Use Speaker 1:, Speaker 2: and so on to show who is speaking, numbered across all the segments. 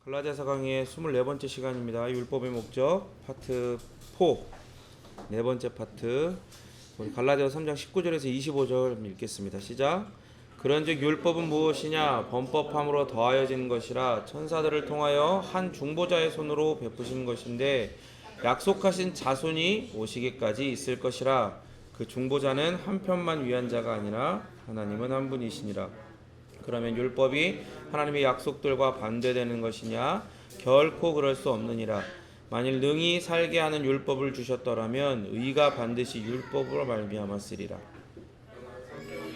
Speaker 1: 갈라디아서 강의의 24번째 시간입니다. 율법의 목적 파트 4 네 번째 파트. 우리 갈라디아서 3장 19절에서 25절 읽겠습니다. 시작. 그런즉 율법은 무엇이냐? 범법함으로 더하여진 것이라 천사들을 통하여 한 중보자의 손으로 베푸신 것인데 약속하신 자손이 오시기까지 있을 것이라. 그 중보자는 한 편만 위한 자가 아니라 하나님은 한 분이시니라. 그러면 율법이 하나님의 약속들과 반대되는 것이냐? 결코 그럴 수 없느니라. 만일 능히 살게 하는 율법을 주셨더라면 의가 반드시 율법으로 말미암았으리라.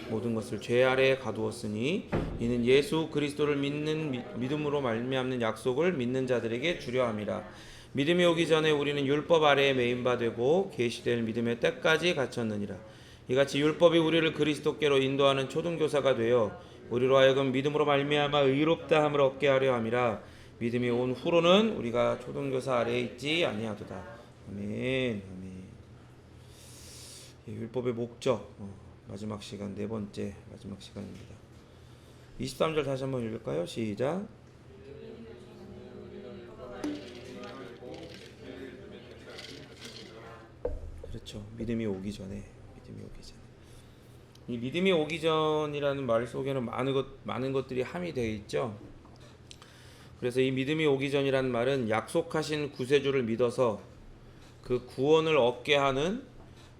Speaker 1: 모든 것을 죄 아래에 가두었으니 이는 예수 그리스도를 믿음으로 말미암는 약속을 믿는 자들에게 주려 함이라. 믿음이 오기 전에 우리는 율법 아래에 매인 바 되고 계시될 믿음의 때까지 갇혔느니라. 이같이 율법이 우리를 그리스도께로 인도하는 초등교사가 되어 우리로 하여금 믿음으로 말미암아 의롭다함을 얻게 하려 함이라. 믿음이 온 후로는 우리가 초등교사 아래에 있지 아니하도다. 아멘. 아멘. 율법의 목적 마지막 시간 네 번째 마지막 시간입니다. 23절 다시 한번 읽을까요? 시작. 그렇죠. 믿음이 오기 전에. 이 믿음이 오기 전이라는 말 속에는 많은 것들이 함의되어 있죠. 그래서 이 믿음이 오기 전이라는 말은 약속하신 구세주를 믿어서 그 구원을 얻게 하는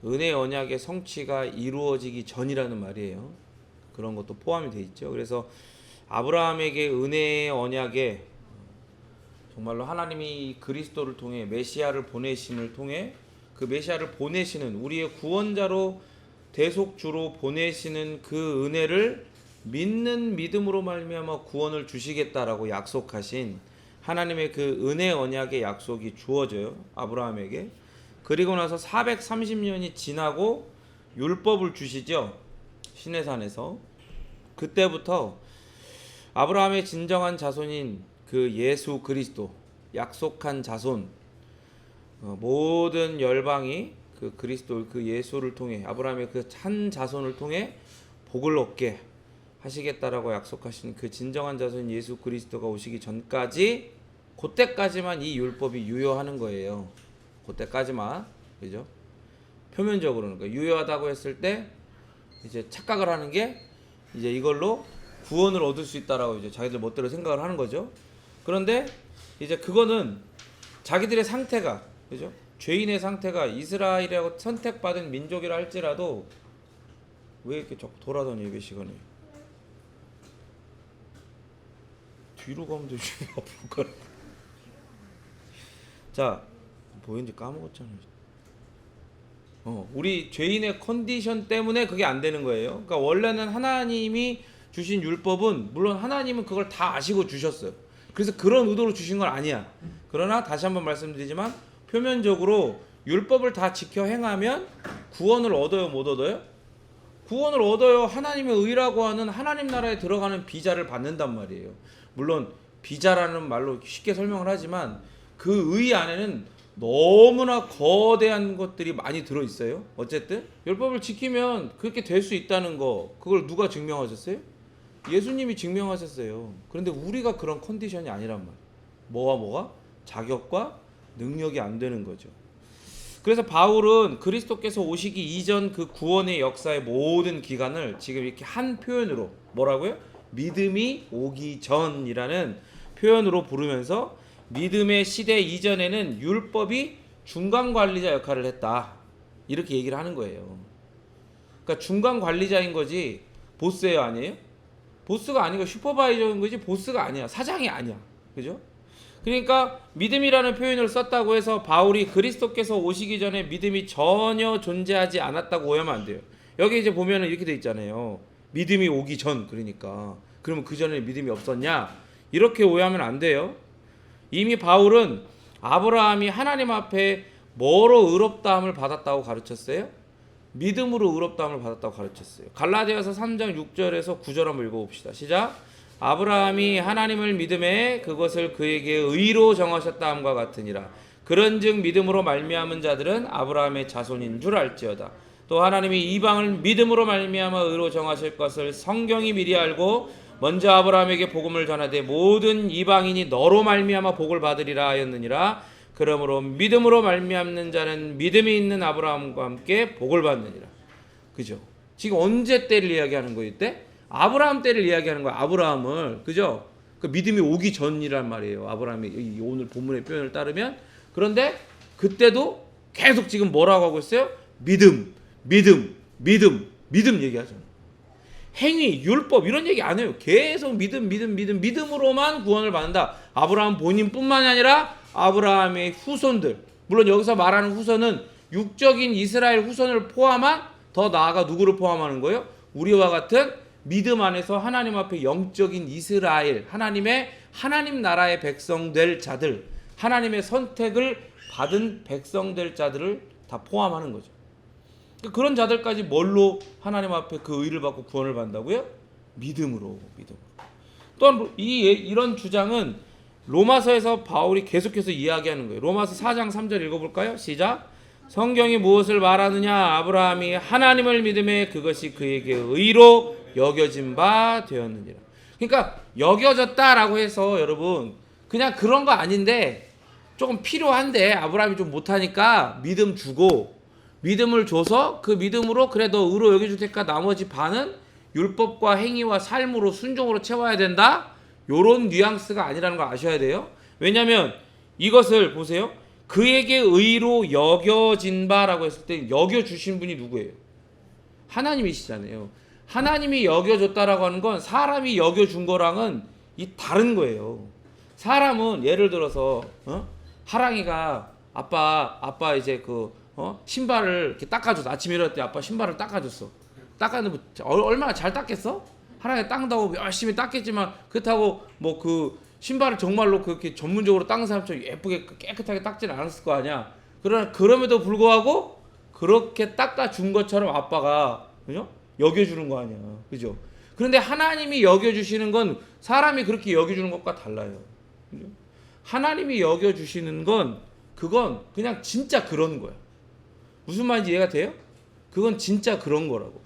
Speaker 1: 은혜 언약의 성취가 이루어지기 전이라는 말이에요. 그런 것도 포함이 되어 있죠. 그래서 아브라함에게 은혜의 언약에 정말로 하나님이 그리스도를 통해 메시아를 보내심을 통해 그 메시아를 보내시는 우리의 구원자로 대속주로 보내시는 그 은혜를 믿는 믿음으로 말미암아 구원을 주시겠다라고 약속하신 하나님의 그 은혜 언약의 약속이 주어져요. 아브라함에게. 그리고 나서 430년이 지나고 율법을 주시죠. 시내산에서. 그때부터 아브라함의 진정한 자손인 그 예수 그리스도, 약속한 자손, 모든 열방이 그 그리스도 그 예수를 통해 아브라함의 그 한 자손을 통해 복을 얻게 하시겠다라고 약속하신 그 진정한 자손 예수 그리스도가 오시기 전까지 그때까지만 이 율법이 유효하는 거예요. 그때까지만. 그죠? 표면적으로는 유효하다고 했을 때 이제 착각을 하는 게 이제 이걸로 구원을 얻을 수 있다라고 이제 자기들 멋대로 생각을 하는 거죠. 그런데 이제 그거는 자기들의 상태가, 그죠? 죄인의 상태가 이스라엘이라고 선택받은 민족이라 할지라도 왜 이렇게 자꾸 돌아다녀 예배 시간에? 뒤로 가면 되지 앞으로 가라. 자, 뭐였는지 까먹었잖아요. 우리 죄인의 컨디션 때문에 그게 안 되는 거예요. 그러니까 원래는 하나님이 주신 율법은 물론 하나님은 그걸 다 아시고 주셨어요. 그래서 그런 의도로 주신 건 아니야. 그러나 다시 한번 말씀드리지만 표면적으로 율법을 다 지켜 행하면 구원을 얻어요, 못 얻어요? 구원을 얻어요. 하나님의 의라고 하는 하나님 나라에 들어가는 비자를 받는단 말이에요. 물론 비자라는 말로 쉽게 설명을 하지만 그 의 안에는 너무나 거대한 것들이 많이 들어있어요. 어쨌든 율법을 지키면 그렇게 될 수 있다는 거, 그걸 누가 증명하셨어요? 예수님이 증명하셨어요. 그런데 우리가 그런 컨디션이 아니란 말이에요. 뭐가? 자격과 능력이 안 되는 거죠. 그래서 바울은 그리스도께서 오시기 이전 그 구원의 역사의 모든 기간을 지금 이렇게 한 표현으로 뭐라고요? 믿음이 오기 전이라는 표현으로 부르면서 믿음의 시대 이전에는 율법이 중간 관리자 역할을 했다. 이렇게 얘기를 하는 거예요. 그러니까 중간 관리자인 거지 보스예요, 아니에요? 보스가 아니고 슈퍼바이저인 거지 보스가 아니야. 사장이 아니야. 그죠? 그러니까 믿음이라는 표현을 썼다고 해서 바울이 그리스도께서 오시기 전에 믿음이 전혀 존재하지 않았다고 오해하면 안 돼요. 여기 이제 보면은 이렇게 돼 있잖아요. 믿음이 오기 전. 그러니까 그러면 그 전에 믿음이 없었냐? 이렇게 오해하면 안 돼요. 이미 바울은 아브라함이 하나님 앞에 뭐로 의롭다함을 받았다고 가르쳤어요? 믿음으로 의롭다함을 받았다고 가르쳤어요. 갈라디아서 3장 6절에서 9절 한번 읽어봅시다. 시작. 아브라함이 하나님을 믿음에 그것을 그에게 의로 정하셨다함과 같으니라. 그런즉 믿음으로 말미암은 자들은 아브라함의 자손인 줄 알지어다. 또 하나님이 이방을 믿음으로 말미암아 의로 정하실 것을 성경이 미리 알고 먼저 아브라함에게 복음을 전하되 모든 이방인이 너로 말미암아 복을 받으리라 하였느니라. 그러므로 믿음으로 말미암는 자는 믿음이 있는 아브라함과 함께 복을 받느니라. 그죠? 지금 언제 때를 이야기하는 거예요? 이때 아브라함 때를 이야기하는 거야. 아브라함을, 그죠? 그 믿음이 오기 전이란 말이에요. 아브라함이 오늘 본문의 표현을 따르면. 그런데 그때도 계속 지금 뭐라고 하고 있어요? 믿음 얘기하잖아요. 행위, 율법 이런 얘기 안 해요. 계속 믿음으로만 구원을 받는다. 아브라함 본인뿐만이 아니라 아브라함의 후손들. 물론 여기서 말하는 후손은 육적인 이스라엘 후손을 포함한, 더 나아가 누구를 포함하는 거예요? 우리와 같은 믿음 안에서 하나님 앞에 영적인 이스라엘, 하나님 나라의 백성 될 자들, 하나님의 선택을 받은 백성 될 자들을 다 포함하는 거죠. 그런 자들까지 뭘로 하나님 앞에 그 의를 받고 구원을 받는다고요? 믿음으로. 또한 이런 주장은 로마서에서 바울이 계속해서 이야기하는 거예요. 로마서 4장 3절 읽어볼까요? 시작. 성경이 무엇을 말하느냐? 아브라함이 하나님을 믿음에 그것이 그에게 의로 여겨진 바 되었느니라. 그러니까 여겨졌다라고 해서 여러분 그냥 그런 거 아닌데 조금 필요한데 아브라함이 좀 못하니까 믿음 주고, 믿음을 줘서 그 믿음으로 그래 너 의로 여겨줄 테니까 나머지 반은 율법과 행위와 삶으로 순종으로 채워야 된다. 요런 뉘앙스가 아니라는 걸 아셔야 돼요. 왜냐하면 이것을 보세요. 그에게 의로 여겨진 바라고 했을 때 여겨주신 분이 누구예요? 하나님이시잖아요. 하나님이 여겨줬다라고 하는 건 사람이 여겨준 거랑은 다른 거예요. 사람은 예를 들어서 하랑이가 아빠 이제 신발을 이렇게 닦아줬어. 아침에 일어날 때 아빠 신발을 닦아줬어. 닦았는데 얼마나 잘 닦겠어? 하랑이 닦는다고 열심히 닦겠지만 그렇다고 뭐 그 신발을 정말로 그렇게 전문적으로 닦는 사람처럼 예쁘게 깨끗하게 닦지는 않았을 거 아니야. 그러나 그럼에도 불구하고 그렇게 닦아준 것처럼 아빠가 그죠? 여겨주는 거 아니야. 그죠? 그런데 하나님이 여겨주시는 건 사람이 그렇게 여겨주는 것과 달라요. 그죠? 하나님이 여겨주시는 건 그건 그냥 진짜 그런 거야. 무슨 말인지 이해가 돼요? 그건 진짜 그런 거라고.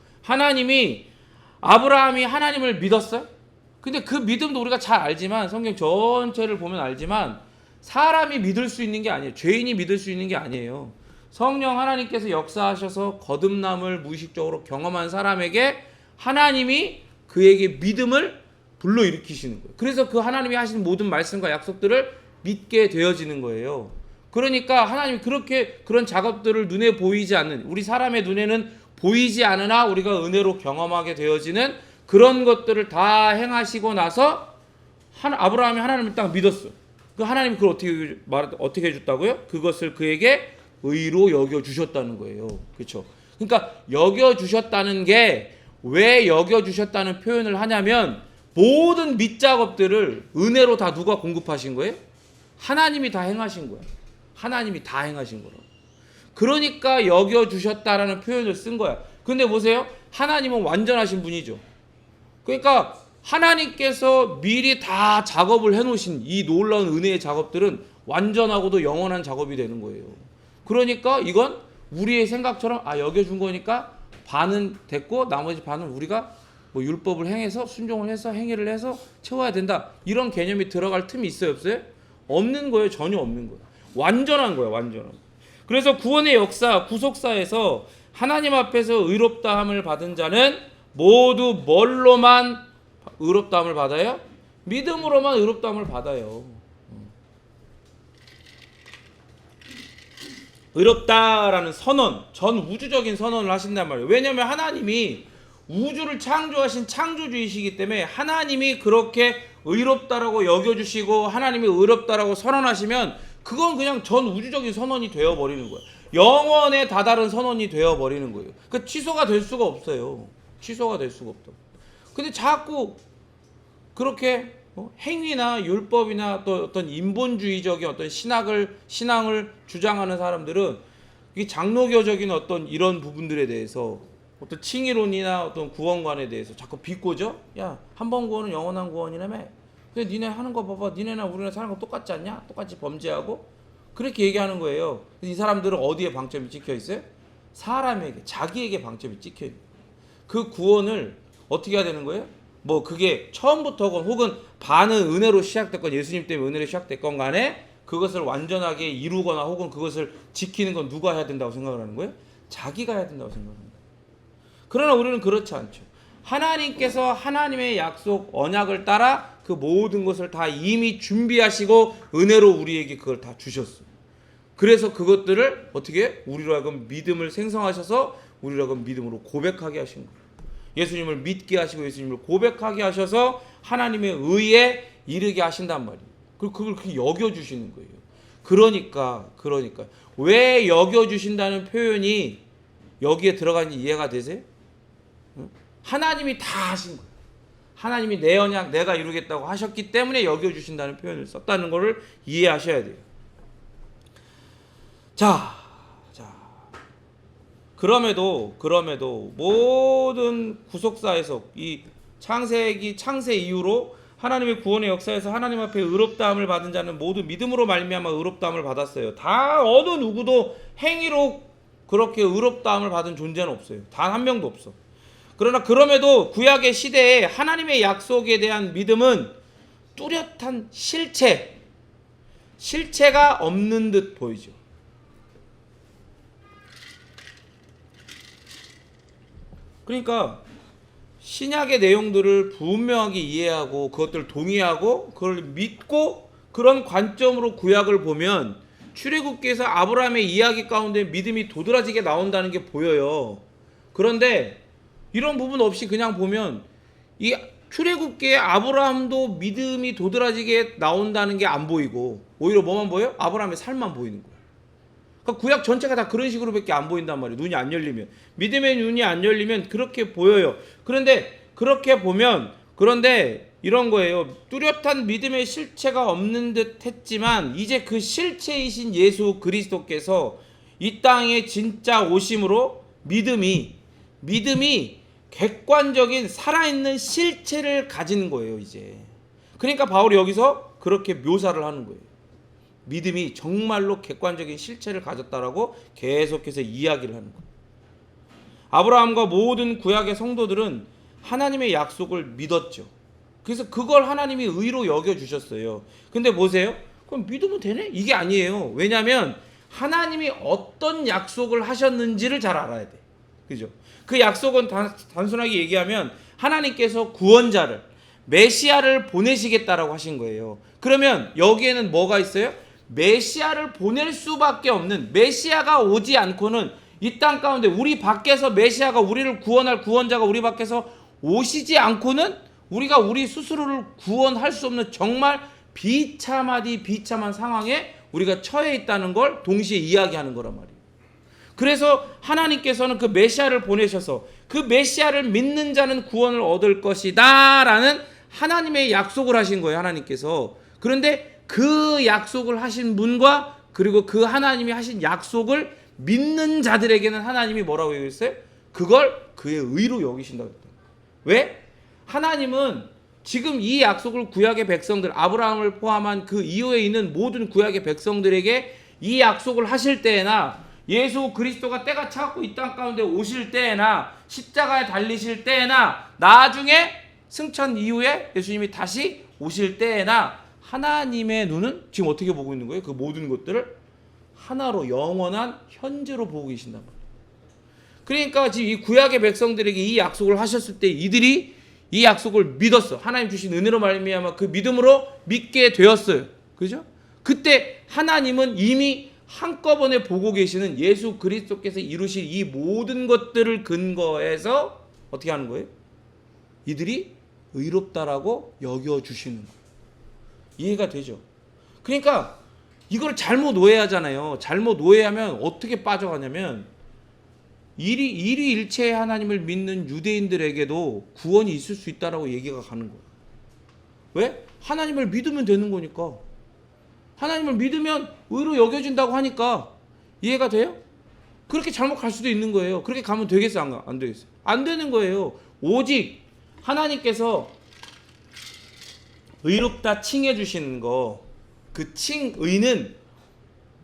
Speaker 1: 아브라함이 하나님을 믿었어요? 근데 그 믿음도 우리가 잘 알지만, 성경 전체를 보면 알지만 사람이 믿을 수 있는 게 아니에요. 죄인이 믿을 수 있는 게 아니에요. 성령 하나님께서 역사하셔서 거듭남을 무의식적으로 경험한 사람에게 하나님이 그에게 믿음을 불러일으키시는 거예요. 그래서 그 하나님이 하신 모든 말씀과 약속들을 믿게 되어지는 거예요. 그러니까 하나님이 그런 작업들을 눈에 보이지 않는, 우리 사람의 눈에는 보이지 않으나 우리가 은혜로 경험하게 되어지는 그런 것들을 다 행하시고 나서 아브라함이 하나님을 딱 믿었어. 그 하나님이 그걸 어떻게 해줬다고요? 그것을 그에게 의로 여겨주셨다는 거예요. 그렇죠? 그러니까 여겨주셨다는 게 왜 여겨주셨다는 표현을 하냐면 모든 밑작업들을 은혜로 다 누가 공급하신 거예요? 하나님이 다 행하신 거야. 하나님이 다 행하신 거라고. 그러니까 여겨주셨다라는 표현을 쓴 거야. 근데 보세요. 하나님은 완전하신 분이죠. 그러니까 하나님께서 미리 다 작업을 해놓으신 이 놀라운 은혜의 작업들은 완전하고도 영원한 작업이 되는 거예요. 그러니까 이건 우리의 생각처럼 여겨준 거니까 반은 됐고 나머지 반은 우리가 뭐 율법을 행해서 순종을 해서 행위를 해서 채워야 된다. 이런 개념이 들어갈 틈이 있어요, 없어요? 없는 거예요. 전혀 없는 거예요. 완전한 거예요. 완전한. 그래서 구원의 역사, 구속사에서 하나님 앞에서 의롭다함을 받은 자는 모두 뭘로만 의롭다함을 받아요? 믿음으로만 의롭다함을 받아요. 의롭다라는 선언, 전 우주적인 선언을 하신단 말이에요. 왜냐하면 하나님이 우주를 창조하신 창조주이시기 때문에 하나님이 그렇게 의롭다라고 여겨주시고 하나님이 의롭다라고 선언하시면 그건 그냥 전 우주적인 선언이 되어버리는 거예요. 영원에 다다른 선언이 되어버리는 거예요. 그 취소가 될 수가 없어요. 취소가 될 수가 없다. 근데 자꾸 그렇게 행위나 율법이나 또 어떤 인본주의적인 어떤 신앙을 주장하는 사람들은 이 장로교적인 어떤 이런 부분들에 대해서 어떤 칭의론이나 어떤 구원관에 대해서 자꾸 비꼬죠. 야, 한 번 구원은 영원한 구원이라며. 근데 니네 하는 거 봐봐. 니네나 우리나 사는 거 똑같지 않냐? 똑같이 범죄하고. 그렇게 얘기하는 거예요. 이 사람들은 어디에 방점이 찍혀 있어요? 사람에게, 자기에게 방점이 찍혀 있는 거예요. 그 구원을 어떻게 해야 되는 거예요? 뭐 그게 처음부터건 혹은 반은 은혜로 시작됐건 예수님 때문에 은혜로 시작됐건 간에 그것을 완전하게 이루거나 혹은 그것을 지키는 건 누가 해야 된다고 생각을 하는 거예요? 자기가 해야 된다고 생각합니다. 그러나 우리는 그렇지 않죠. 하나님께서 하나님의 약속 언약을 따라 그 모든 것을 다 이미 준비하시고 은혜로 우리에게 그걸 다 주셨어요. 그래서 그것들을 어떻게 우리로 하여금 믿음을 생성하셔서 우리로 하여금 믿음으로 고백하게 하신 거예요. 예수님을 믿게 하시고 예수님을 고백하게 하셔서 하나님의 의에 이르게 하신단 말이에요. 그리고 그걸 그렇게 여겨주시는 거예요. 그러니까 왜 여겨주신다는 표현이 여기에 들어가는지 이해가 되세요? 하나님이 다 하신 거예요. 하나님이 내 언약 내가 이루겠다고 하셨기 때문에 여겨주신다는 표현을 썼다는 것을 이해하셔야 돼요. 자, 그럼에도 모든 구속사에서 이 창세 이후로 하나님의 구원의 역사에서 하나님 앞에 의롭다함을 받은 자는 모두 믿음으로 말미암아 의롭다함을 받았어요. 다 어느 누구도 행위로 그렇게 의롭다함을 받은 존재는 없어요. 단 한 명도 없어. 그러나 그럼에도 구약의 시대에 하나님의 약속에 대한 믿음은 뚜렷한 실체가 없는 듯 보이죠. 그러니까 신약의 내용들을 분명하게 이해하고 그것들을 동의하고 그걸 믿고 그런 관점으로 구약을 보면 출애굽기에서 아브라함의 이야기 가운데 믿음이 도드라지게 나온다는 게 보여요. 그런데 이런 부분 없이 그냥 보면 이 출애굽기에 아브라함도 믿음이 도드라지게 나온다는 게 안 보이고 오히려 뭐만 보여? 아브라함의 삶만 보이는 거예요. 그러니까 구약 전체가 다 그런 식으로밖에 안 보인단 말이에요. 눈이 안 열리면. 믿음의 눈이 안 열리면 그렇게 보여요. 그런데 그렇게 보면 이런 거예요. 뚜렷한 믿음의 실체가 없는 듯 했지만 이제 그 실체이신 예수 그리스도께서 이 땅에 진짜 오심으로 믿음이 객관적인 살아있는 실체를 가진 거예요, 이제. 그러니까 바울이 여기서 그렇게 묘사를 하는 거예요. 믿음이 정말로 객관적인 실체를 가졌다라고 계속해서 이야기를 하는 거예요. 아브라함과 모든 구약의 성도들은 하나님의 약속을 믿었죠. 그래서 그걸 하나님이 의로 여겨주셨어요. 근데 보세요. 그럼 믿으면 되네? 이게 아니에요. 왜냐하면 하나님이 어떤 약속을 하셨는지를 잘 알아야 돼. 그죠? 그 약속은 단순하게 얘기하면 하나님께서 구원자를 메시아를 보내시겠다라고 하신 거예요. 그러면 여기에는 뭐가 있어요? 메시아를 보낼 수밖에 없는, 메시아가 오지 않고는 이 땅 가운데 우리 밖에서 메시아가 우리를 구원할 구원자가 우리 밖에서 오시지 않고는 우리가 우리 스스로를 구원할 수 없는 정말 비참한 상황에 우리가 처해 있다는 걸 동시에 이야기하는 거란 말이에요. 그래서 하나님께서는 그 메시아를 보내셔서 그 메시아를 믿는 자는 구원을 얻을 것이다 라는 하나님의 약속을 하신 거예요. 하나님께서. 그런데 그 약속을 하신 분과 그리고 그 하나님이 하신 약속을 믿는 자들에게는 하나님이 뭐라고 얘기했어요? 그걸 그의 의로 여기신다고 했다. 왜? 하나님은 지금 이 약속을 구약의 백성들, 아브라함을 포함한 그 이후에 있는 모든 구약의 백성들에게 이 약속을 하실 때에나 예수 그리스도가 때가 차고 이 땅 가운데 오실 때에나 십자가에 달리실 때에나 나중에 승천 이후에 예수님이 다시 오실 때에나 하나님의 눈은 지금 어떻게 보고 있는 거예요? 그 모든 것들을 하나로 영원한 현재로 보고 계신단 말이에요. 그러니까 지금 이 구약의 백성들에게 이 약속을 하셨을 때 이들이 이 약속을 믿었어. 하나님 주신 은혜로 말미암아 그 믿음으로 믿게 되었어요. 그죠? 그때 하나님은 이미 한꺼번에 보고 계시는 예수 그리스도께서 이루실 이 모든 것들을 근거해서 어떻게 하는 거예요? 이들이 의롭다라고 여겨주시는 거예요. 이해가 되죠? 그러니까 이걸 잘못 오해하잖아요. 잘못 오해하면 어떻게 빠져가냐면 일체의 하나님을 믿는 유대인들에게도 구원이 있을 수 있다라고 얘기가 가는 거예요. 왜? 하나님을 믿으면 되는 거니까. 하나님을 믿으면 의로 여겨진다고 하니까. 이해가 돼요? 그렇게 잘못 갈 수도 있는 거예요. 그렇게 가면 되겠어요? 안 되겠어요? 안 되는 거예요. 오직 하나님께서 의롭다 칭해 주시는 거, 그 칭의는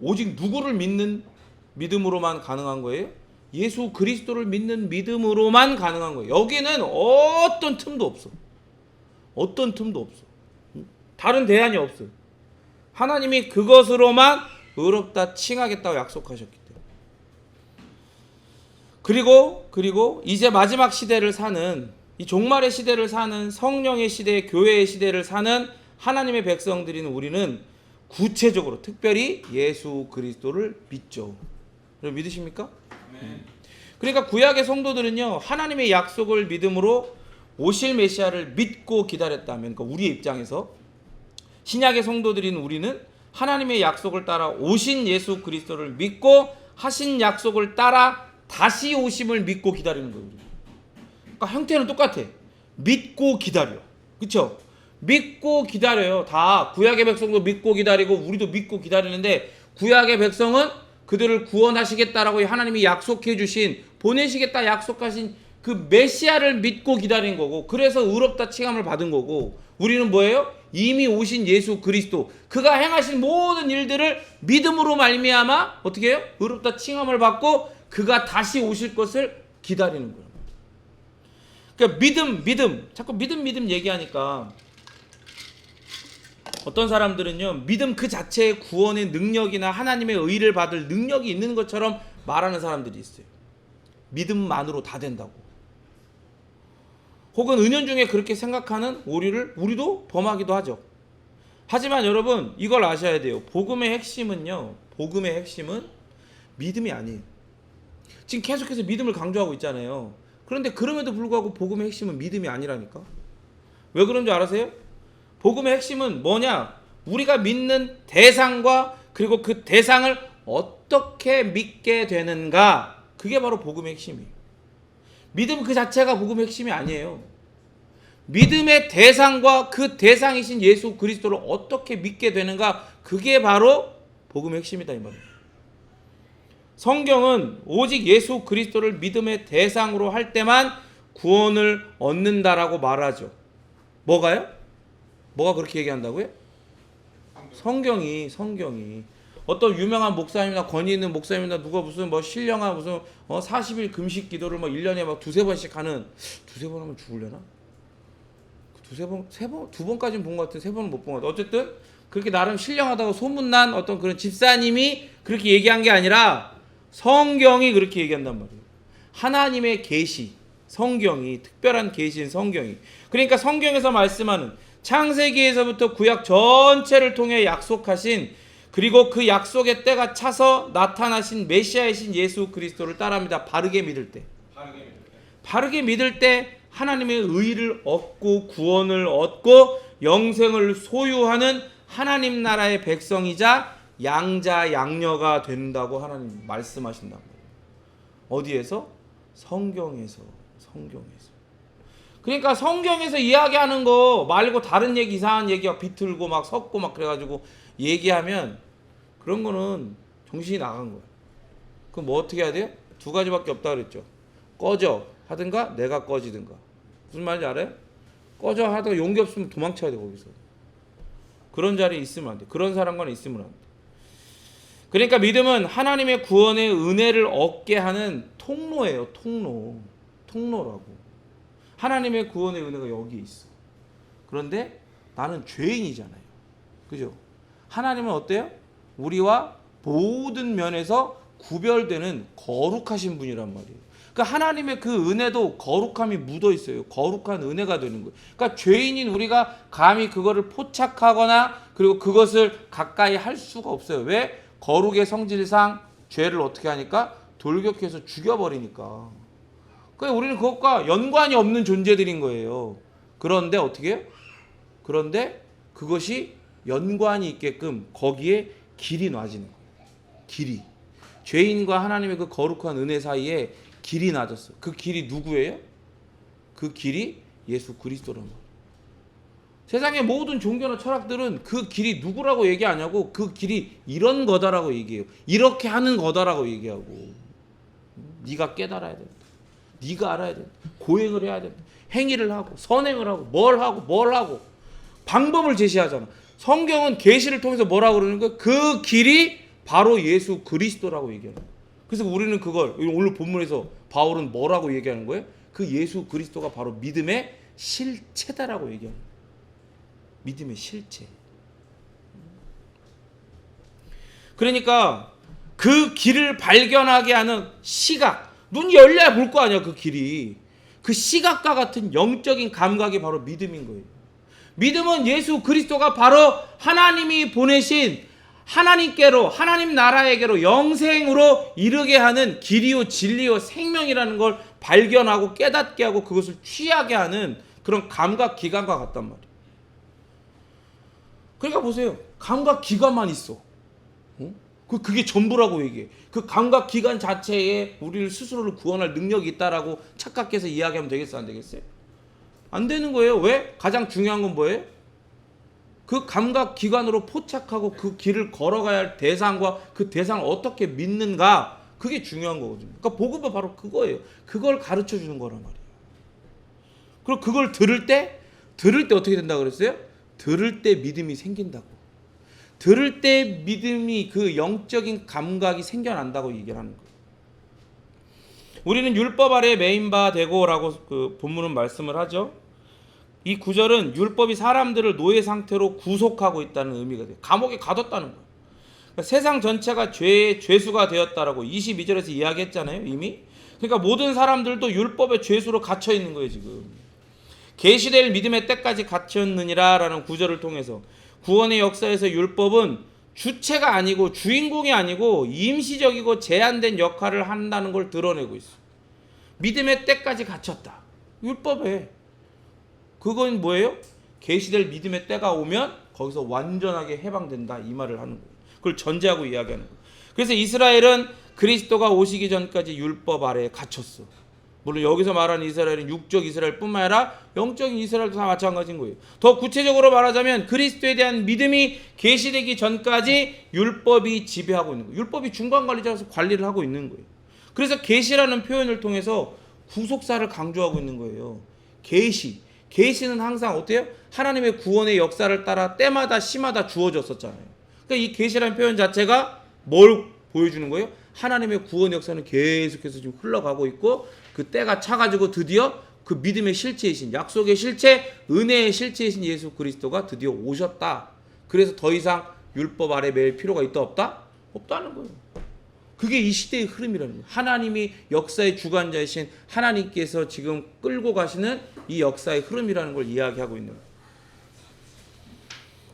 Speaker 1: 오직 누구를 믿는 믿음으로만 가능한 거예요? 예수 그리스도를 믿는 믿음으로만 가능한 거예요. 여기는 어떤 틈도 없어. 어떤 틈도 없어. 다른 대안이 없어요. 하나님이 그것으로만 의롭다 칭하겠다고 약속하셨기 때문에. 그리고 이제 마지막 시대를 사는, 이 종말의 시대를 사는, 성령의 시대, 교회의 시대를 사는 하나님의 백성들인 우리는 구체적으로 특별히 예수 그리스도를 믿죠. 여러분 믿으십니까? 그러니까 구약의 성도들은요, 하나님의 약속을 믿음으로 오실 메시아를 믿고 기다렸다면, 그러니까 우리의 입장에서, 신약의 성도들인 우리는 하나님의 약속을 따라 오신 예수 그리스도를 믿고 하신 약속을 따라 다시 오심을 믿고 기다리는 거예요. 그러니까 형태는 똑같아. 믿고 기다려. 그렇죠? 믿고 기다려요. 다 구약의 백성도 믿고 기다리고 우리도 믿고 기다리는데, 구약의 백성은 그들을 구원하시겠다라고 하나님이 약속해 주신, 보내시겠다 약속하신 그 메시아를 믿고 기다린 거고, 그래서 의롭다 칭함을 받은 거고, 우리는 뭐예요? 이미 오신 예수 그리스도, 그가 행하신 모든 일들을 믿음으로 말미암아 어떻게 해요? 의롭다 칭함을 받고 그가 다시 오실 것을 기다리는 거예요. 그러니까 믿음, 자꾸 믿음 얘기하니까 어떤 사람들은요, 믿음 그 자체의 구원의 능력이나 하나님의 의를 받을 능력이 있는 것처럼 말하는 사람들이 있어요. 믿음만으로 다 된다고. 혹은 은연중에 그렇게 생각하는 오류를 우리도 범하기도 하죠. 하지만 여러분, 이걸 아셔야 돼요. 복음의 핵심은 믿음이 아니에요. 지금 계속해서 믿음을 강조하고 있잖아요. 그런데 그럼에도 불구하고 복음의 핵심은 믿음이 아니라니까. 왜 그런 줄 알아세요? 복음의 핵심은 뭐냐? 우리가 믿는 대상과 그리고 그 대상을 어떻게 믿게 되는가, 그게 바로 복음의 핵심이에요. 믿음 그 자체가 복음의 핵심이 아니에요. 믿음의 대상과 그 대상이신 예수 그리스도를 어떻게 믿게 되는가, 그게 바로 복음의 핵심이다 이 말이에요. 성경은 오직 예수 그리스도를 믿음의 대상으로 할 때만 구원을 얻는다라고 말하죠. 뭐가요? 뭐가 그렇게 얘기한다고요? 성경이 어떤 유명한 목사님이나 권위 있는 목사님이나 누가 무슨 뭐 신령한 무슨 40일 금식 기도를 뭐 1년에 막 두세 번씩 하는, 두세 번 하면 죽을려나? 두 번까지는 본 것 같은데 세 번은 못 본 것 같아. 어쨌든 그렇게 나름 신령하다고 소문난 어떤 그런 집사님이 그렇게 얘기한 게 아니라 성경이 그렇게 얘기한단 말이에요. 하나님의 계시, 성경이, 특별한 계시인 성경이. 그러니까 성경에서 말씀하는 창세기에서부터 구약 전체를 통해 약속하신, 그리고 그 약속의 때가 차서 나타나신 메시아이신 예수 그리스도를 따라합니다. 바르게 믿을 때 하나님의 의를 얻고 구원을 얻고 영생을 소유하는 하나님 나라의 백성이자 양자 양녀가 된다고 하나님 말씀하신단 말이에요. 어디에서? 성경에서. 그러니까 성경에서 이야기하는 거 말고 다른 얘기, 이상한 얘기가 비틀고 막 섞고 막 그래가지고 얘기하면 그런 거는 정신이 나간 거야. 그럼 뭐 어떻게 해야 돼요? 두 가지밖에 없다 그랬죠. 꺼져 하든가 내가 꺼지든가. 무슨 말인지 알아요? 꺼져 하다가 용기 없으면 도망쳐야 돼. 거기서 그런 자리에 있으면 안 돼. 그런 사람과는 있으면 안 돼. 그러니까 믿음은 하나님의 구원의 은혜를 얻게 하는 통로예요. 통로라고. 하나님의 구원의 은혜가 여기 있어. 그런데 나는 죄인이잖아요. 그죠? 하나님은 어때요? 우리와 모든 면에서 구별되는 거룩하신 분이란 말이에요. 그러니까 하나님의 그 은혜도 거룩함이 묻어 있어요. 거룩한 은혜가 되는 거예요. 그러니까 죄인인 우리가 감히 그거를 포착하거나 그리고 그것을 가까이 할 수가 없어요. 왜? 거룩의 성질상 죄를 어떻게 하니까? 돌격해서 죽여버리니까. 그러니까 우리는 그것과 연관이 없는 존재들인 거예요. 그런데 어떻게 해요? 그런데 그것이 연관이 있게끔 거기에 길이 놔지는 거예요. 길이. 죄인과 하나님의 그 거룩한 은혜 사이에 길이 놔졌어요. 그 길이 누구예요? 그 길이 예수 그리스도란 말이에요. 세상의 모든 종교나 철학들은 그 길이 누구라고 얘기하냐고, 그 길이 이런 거다라고 얘기해요. 이렇게 하는 거다라고 얘기하고. 네가 깨달아야 된다. 네가 알아야 된다. 고행을 해야 된다. 행위를 하고 선행을 하고 뭘 하고 방법을 제시하잖아. 성경은 계시를 통해서 뭐라고 그러는 거야? 그 길이 바로 예수 그리스도라고 얘기하는 거야. 그래서 우리는 그걸 오늘 본문에서 바울은 뭐라고 얘기하는 거예요? 그 예수 그리스도가 바로 믿음의 실체다라고 얘기하는 거예요. 믿음의 실체. 그러니까 그 길을 발견하게 하는 시각, 눈이 열려야 볼 거 아니야. 그 길이, 그 시각과 같은 영적인 감각이 바로 믿음인 거예요. 믿음은 예수 그리스도가 바로 하나님이 보내신 하나님께로, 하나님 나라에게로 영생으로 이르게 하는 길이요 진리요 생명이라는 걸 발견하고 깨닫게 하고 그것을 취하게 하는 그런 감각 기관과 같단 말이에요. 그러니까 보세요. 감각 기관만 있어. 그게 전부라고 얘기해. 그 감각 기관 자체에 우리를 스스로를 구원할 능력이 있다라고 착각해서 이야기하면 되겠어, 안 되겠어요? 안 되는 거예요. 왜? 가장 중요한 건 뭐예요? 그 감각 기관으로 포착하고 그 길을 걸어가야 할 대상과 그 대상을 어떻게 믿는가, 그게 중요한 거거든요. 그러니까 복음은 바로 그거예요. 그걸 가르쳐 주는 거란 말이에요. 그리고 그걸 들을 때 어떻게 된다 그랬어요? 들을 때 믿음이 생긴다고. 들을 때 믿음이, 그 영적인 감각이 생겨난다고 얘기를 하는 거예요. 우리는 율법 아래 메인바 되고라고 그 본문은 말씀을 하죠. 이 구절은 율법이 사람들을 노예 상태로 구속하고 있다는 의미가 돼요. 감옥에 가뒀다는 거예요. 그러니까 세상 전체가 죄수가 되었다라고 22절에서 이야기했잖아요, 이미. 그러니까 모든 사람들도 율법의 죄수로 갇혀 있는 거예요, 지금. 계시될 믿음의 때까지 갇혔느니라라는 구절을 통해서 구원의 역사에서 율법은 주체가 아니고 주인공이 아니고 임시적이고 제한된 역할을 한다는 걸 드러내고 있어. 믿음의 때까지 갇혔다. 율법에. 그건 뭐예요? 계시될 믿음의 때가 오면 거기서 완전하게 해방된다, 이 말을 하는 거예요. 그걸 전제하고 이야기하는 거예요. 그래서 이스라엘은 그리스도가 오시기 전까지 율법 아래에 갇혔어. 물론 여기서 말하는 이스라엘은 육적 이스라엘뿐만 아니라 영적인 이스라엘도 다 마찬가지인 거예요. 더 구체적으로 말하자면 그리스도에 대한 믿음이 계시되기 전까지 율법이 지배하고 있는 거예요. 율법이 중간관리자로서 관리를 하고 있는 거예요. 그래서 계시라는 표현을 통해서 구속사를 강조하고 있는 거예요. 계시는 항상 어때요? 하나님의 구원의 역사를 따라 때마다 시마다 주어졌었잖아요. 그러니까 이 계시라는 표현 자체가 뭘 보여주는 거예요? 하나님의 구원 역사는 계속해서 지금 흘러가고 있고 그 때가 차가지고 드디어 그 믿음의 실체이신, 약속의 실체, 은혜의 실체이신 예수 그리스도가 드디어 오셨다. 그래서 더 이상 율법 아래 매일 필요가 있다 없다? 없다는 거예요. 그게 이 시대의 흐름이라는 거예요. 하나님이 역사의 주관자이신 하나님께서 지금 끌고 가시는 이 역사의 흐름이라는 걸 이야기하고 있는 거예요.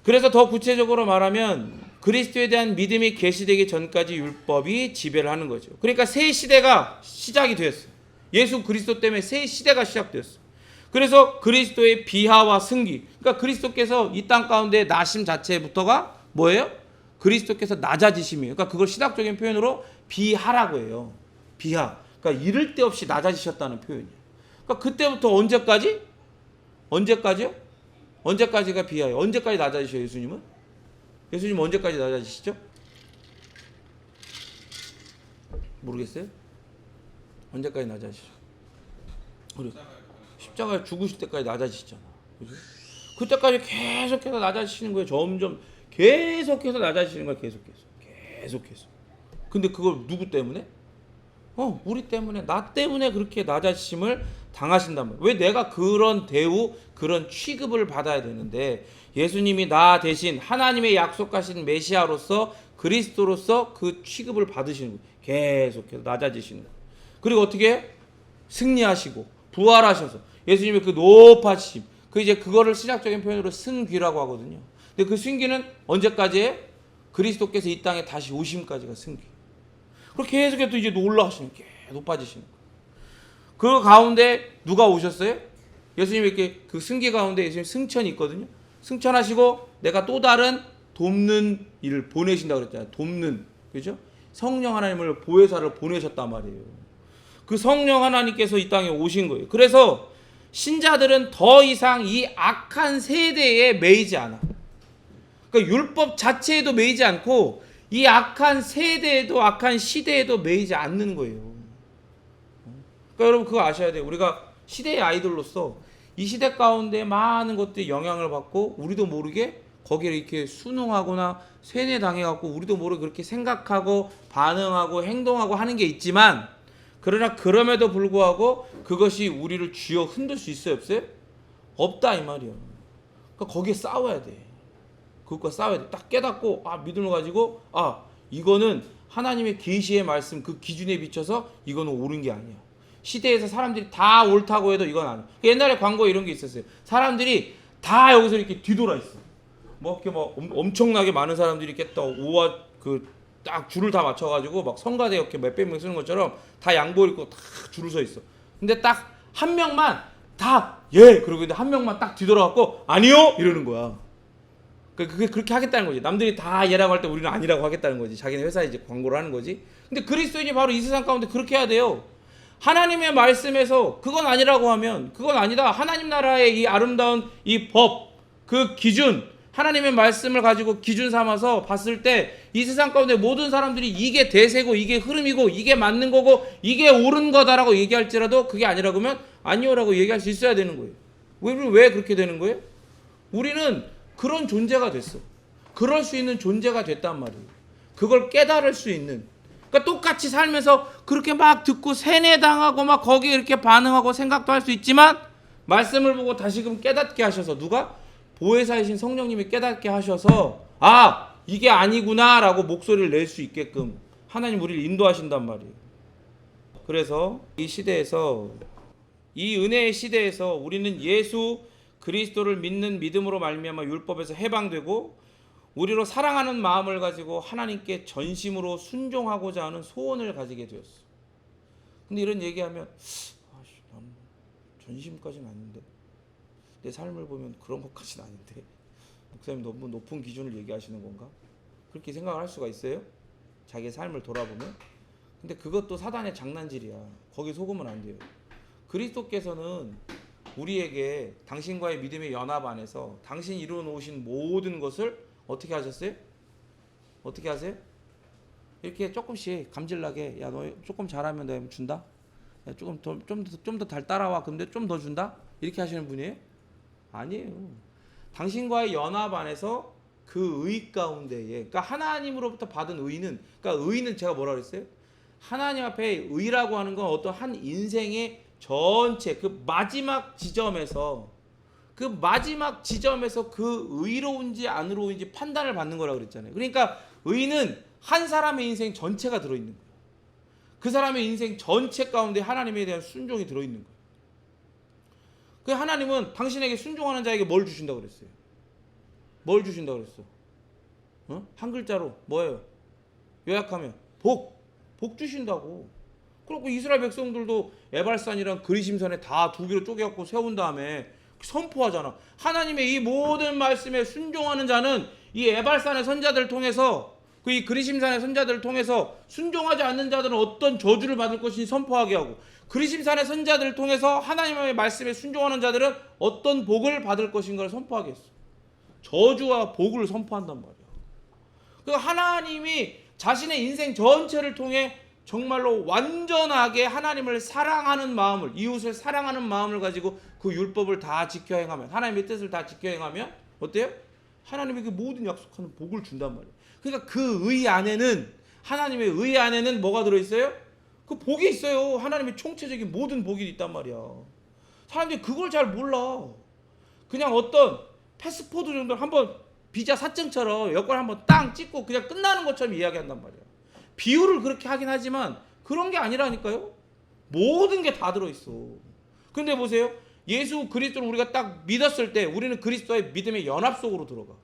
Speaker 1: 그래서 더 구체적으로 말하면 그리스도에 대한 믿음이 계시되기 전까지 율법이 지배를 하는 거죠. 그러니까 새 시대가 시작이 되었어요. 예수 그리스도 때문에 새 시대가 시작되었어요. 그래서 그리스도의 비하와 승기, 그러니까 그리스도께서 이 땅 가운데 나심 자체부터가 뭐예요? 그리스도께서 낮아지심이에요. 그러니까 그걸 신학적인 표현으로 비하라고 해요. 비하. 그러니까 이를 데 없이 낮아지셨다는 표현이에요. 그러니까 그때부터 언제까지? 언제까지요? 언제까지가 비하예요? 언제까지 낮아지셔요, 예수님은? 예수님 언제까지 낮아지시죠? 모르겠어요? 언제까지 낮아지시죠? 십자가에 죽으실 때까지 낮아지시잖아. 그죠? 그때까지 계속해서 낮아지시는 거예요. 점점 계속해서 낮아지시는 거예요. 계속해서. 근데 그걸 누구 때문에? 우리 때문에, 나 때문에 그렇게 낮아지심을 당하신단 말이에요. 왜 내가 그런 대우, 그런 취급을 받아야 되는데 예수님이 나 대신 하나님의 약속하신 메시아로서 그리스도로서 그 취급을 받으시는 거예요. 계속해서 낮아지시는 거예요. 그리고 어떻게 해요? 승리하시고 부활하셔서 예수님의 그 높아지심, 그 이제 그거를 신학적인 표현으로 승귀라고 하거든요. 근데 그 승귀는 언제까지예요? 그리스도께서 이 땅에 다시 오심까지가 승귀. 그리고 계속해서 이제 올라가시는 거예요. 높아지시는 거예요. 그 가운데 누가 오셨어요? 예수님 이렇게 그 승기 가운데 예수님 승천이 있거든요. 승천하시고 내가 또 다른 돕는 일을 보내신다고 그랬잖아요. 돕는, 그죠? 성령 하나님을 보혜사를 보내셨단 말이에요. 그 성령 하나님께서 이 땅에 오신 거예요. 그래서 신자들은 더 이상 이 악한 세대에 매이지 않아. 그러니까 율법 자체에도 매이지 않고 이 악한 세대에도, 악한 시대에도 매이지 않는 거예요. 그러니까 여러분 그거 아셔야 돼요. 우리가 시대의 아이들로서 이 시대 가운데 많은 것들이 영향을 받고 우리도 모르게 거기에 이렇게 순응하거나 세뇌당해갖고 우리도 모르게 그렇게 생각하고 반응하고 행동하고 하는 게 있지만, 그러나 그럼에도 불구하고 그것이 우리를 쥐어 흔들 수 있어요, 없어요? 없다 이 말이야. 그러니까 거기에 싸워야 돼. 그것과 싸워야 돼. 딱 깨닫고 믿음을 가지고 이거는 하나님의 계시의 말씀 그 기준에 비춰서 이거는 옳은 게 아니야. 시대에서 사람들이 다 옳다고 해도 이건 아니야. 옛날에 광고에 이런 게 있었어요. 사람들이 다 여기서 이렇게 뒤돌아 있어. 이렇게 엄청나게 많은 사람들이 이렇게 딱 줄을 다 맞춰가지고 막 성가대 이렇게 몇백 명 쓰는 것처럼 다 양복 입고 다 줄을 서 있어. 근데 딱 한 명만 그러고 있는데 한 명만 딱 뒤돌아갖고 아니요 이러는 거야. 그게 그렇게 하겠다는 거지. 남들이 다 예라고 할 때 우리는 아니라고 하겠다는 거지. 자기네 회사에 이제 광고를 하는 거지. 근데 그리스도인이 바로 이 세상 가운데 그렇게 해야 돼요. 하나님의 말씀에서 그건 아니라고 하면 그건 아니다. 하나님 나라의 이 아름다운 이 법, 그 기준, 하나님의 말씀을 가지고 기준 삼아서 봤을 때 이 세상 가운데 모든 사람들이 이게 대세고 이게 흐름이고 이게 맞는 거고 이게 옳은 거다라고 얘기할지라도 그게 아니라고 하면 아니요라고 얘기할 수 있어야 되는 거예요. 왜 그렇게 되는 거예요? 우리는 그런 존재가 됐어. 그럴 수 있는 존재가 됐단 말이에요. 그걸 깨달을 수 있는. 그러니까 똑같이 살면서 그렇게 막 듣고 세뇌당하고 막 거기에 이렇게 반응하고 생각도 할 수 있지만 말씀을 보고 다시금 깨닫게 하셔서 누가? 보혜사이신 성령님이 깨닫게 하셔서 이게 아니구나 라고 목소리를 낼 수 있게끔 하나님 우리를 인도하신단 말이에요. 그래서 이 시대에서 이 은혜의 시대에서 우리는 예수 그리스도를 믿는 믿음으로 말미암아 율법에서 해방되고 우리로 사랑하는 마음을 가지고 하나님께 전심으로 순종하고자 하는 소원을 가지게 되었어. 근데 이런 얘기하면 나는 전심까지는 아닌데 내 삶을 보면 그런 것까지는 아닌데 목사님 너무 높은 기준을 얘기하시는 건가? 그렇게 생각을 할 수가 있어요? 자기의 삶을 돌아보면. 근데 그것도 사단의 장난질이야. 거기 속으면 안 돼요. 그리스도께서는 우리에게 당신과의 믿음의 연합 안에서 당신이 이루어 놓으신 모든 것을 어떻게 하셨어요? 어떻게 하세요? 이렇게 조금씩 감질나게 야 너 조금 잘하면 내가 준다. 야 조금 좀 더 잘 따라와. 근데 좀 더 준다. 이렇게 하시는 분이에요? 아니에요. 당신과의 연합 안에서 그 의 가운데에 그러니까 하나님으로부터 받은 의는 그러니까 의는 제가 뭐라 그랬어요? 하나님 앞에 의라고 하는 건 어떤 한 인생의 전체 그 마지막 지점에서 그 의로운지 안 의로운지 판단을 받는 거라고 그랬잖아요. 그러니까 의는 한 사람의 인생 전체가 들어있는 거예요. 그 사람의 인생 전체 가운데 하나님에 대한 순종이 들어있는 거예요. 그 하나님은 당신에게 순종하는 자에게 뭘 주신다고 그랬어요? 뭘 주신다고 그랬어? 한 글자로 뭐예요? 요약하면 복 주신다고. 그리고 이스라엘 백성들도 에발산이랑 그리심산에 다 두 개로 쪼개갖고 세운 다음에 선포하잖아. 하나님의 이 모든 말씀에 순종하는 자는 이 에발산의 선자들을 통해서 그 이 그리심산의 선자들을 통해서 순종하지 않는 자들은 어떤 저주를 받을 것인지 선포하게 하고 그리심산의 선자들을 통해서 하나님의 말씀에 순종하는 자들은 어떤 복을 받을 것인가를 선포하게 했어. 저주와 복을 선포한단 말이야. 그러니까 하나님이 자신의 인생 전체를 통해 정말로 완전하게 하나님을 사랑하는 마음을 이웃을 사랑하는 마음을 가지고 그 율법을 다 지켜 행하면 하나님의 뜻을 다 지켜 행하면 어때요? 하나님에게 모든 약속하는 복을 준단 말이에요. 그러니까 그 의 안에는 하나님의 의 안에는 뭐가 들어있어요? 그 복이 있어요. 하나님의 총체적인 모든 복이 있단 말이야. 사람들이 그걸 잘 몰라. 그냥 어떤 패스포드 정도 한번 비자 사증처럼 여권 한번 땅 찍고 그냥 끝나는 것처럼 이야기한단 말이야. 비유를 그렇게 하긴 하지만 그런 게 아니라니까요. 모든 게 다 들어있어. 근데 보세요. 예수 그리스도를 우리가 딱 믿었을 때 우리는 그리스도의 믿음의 연합 속으로 들어가.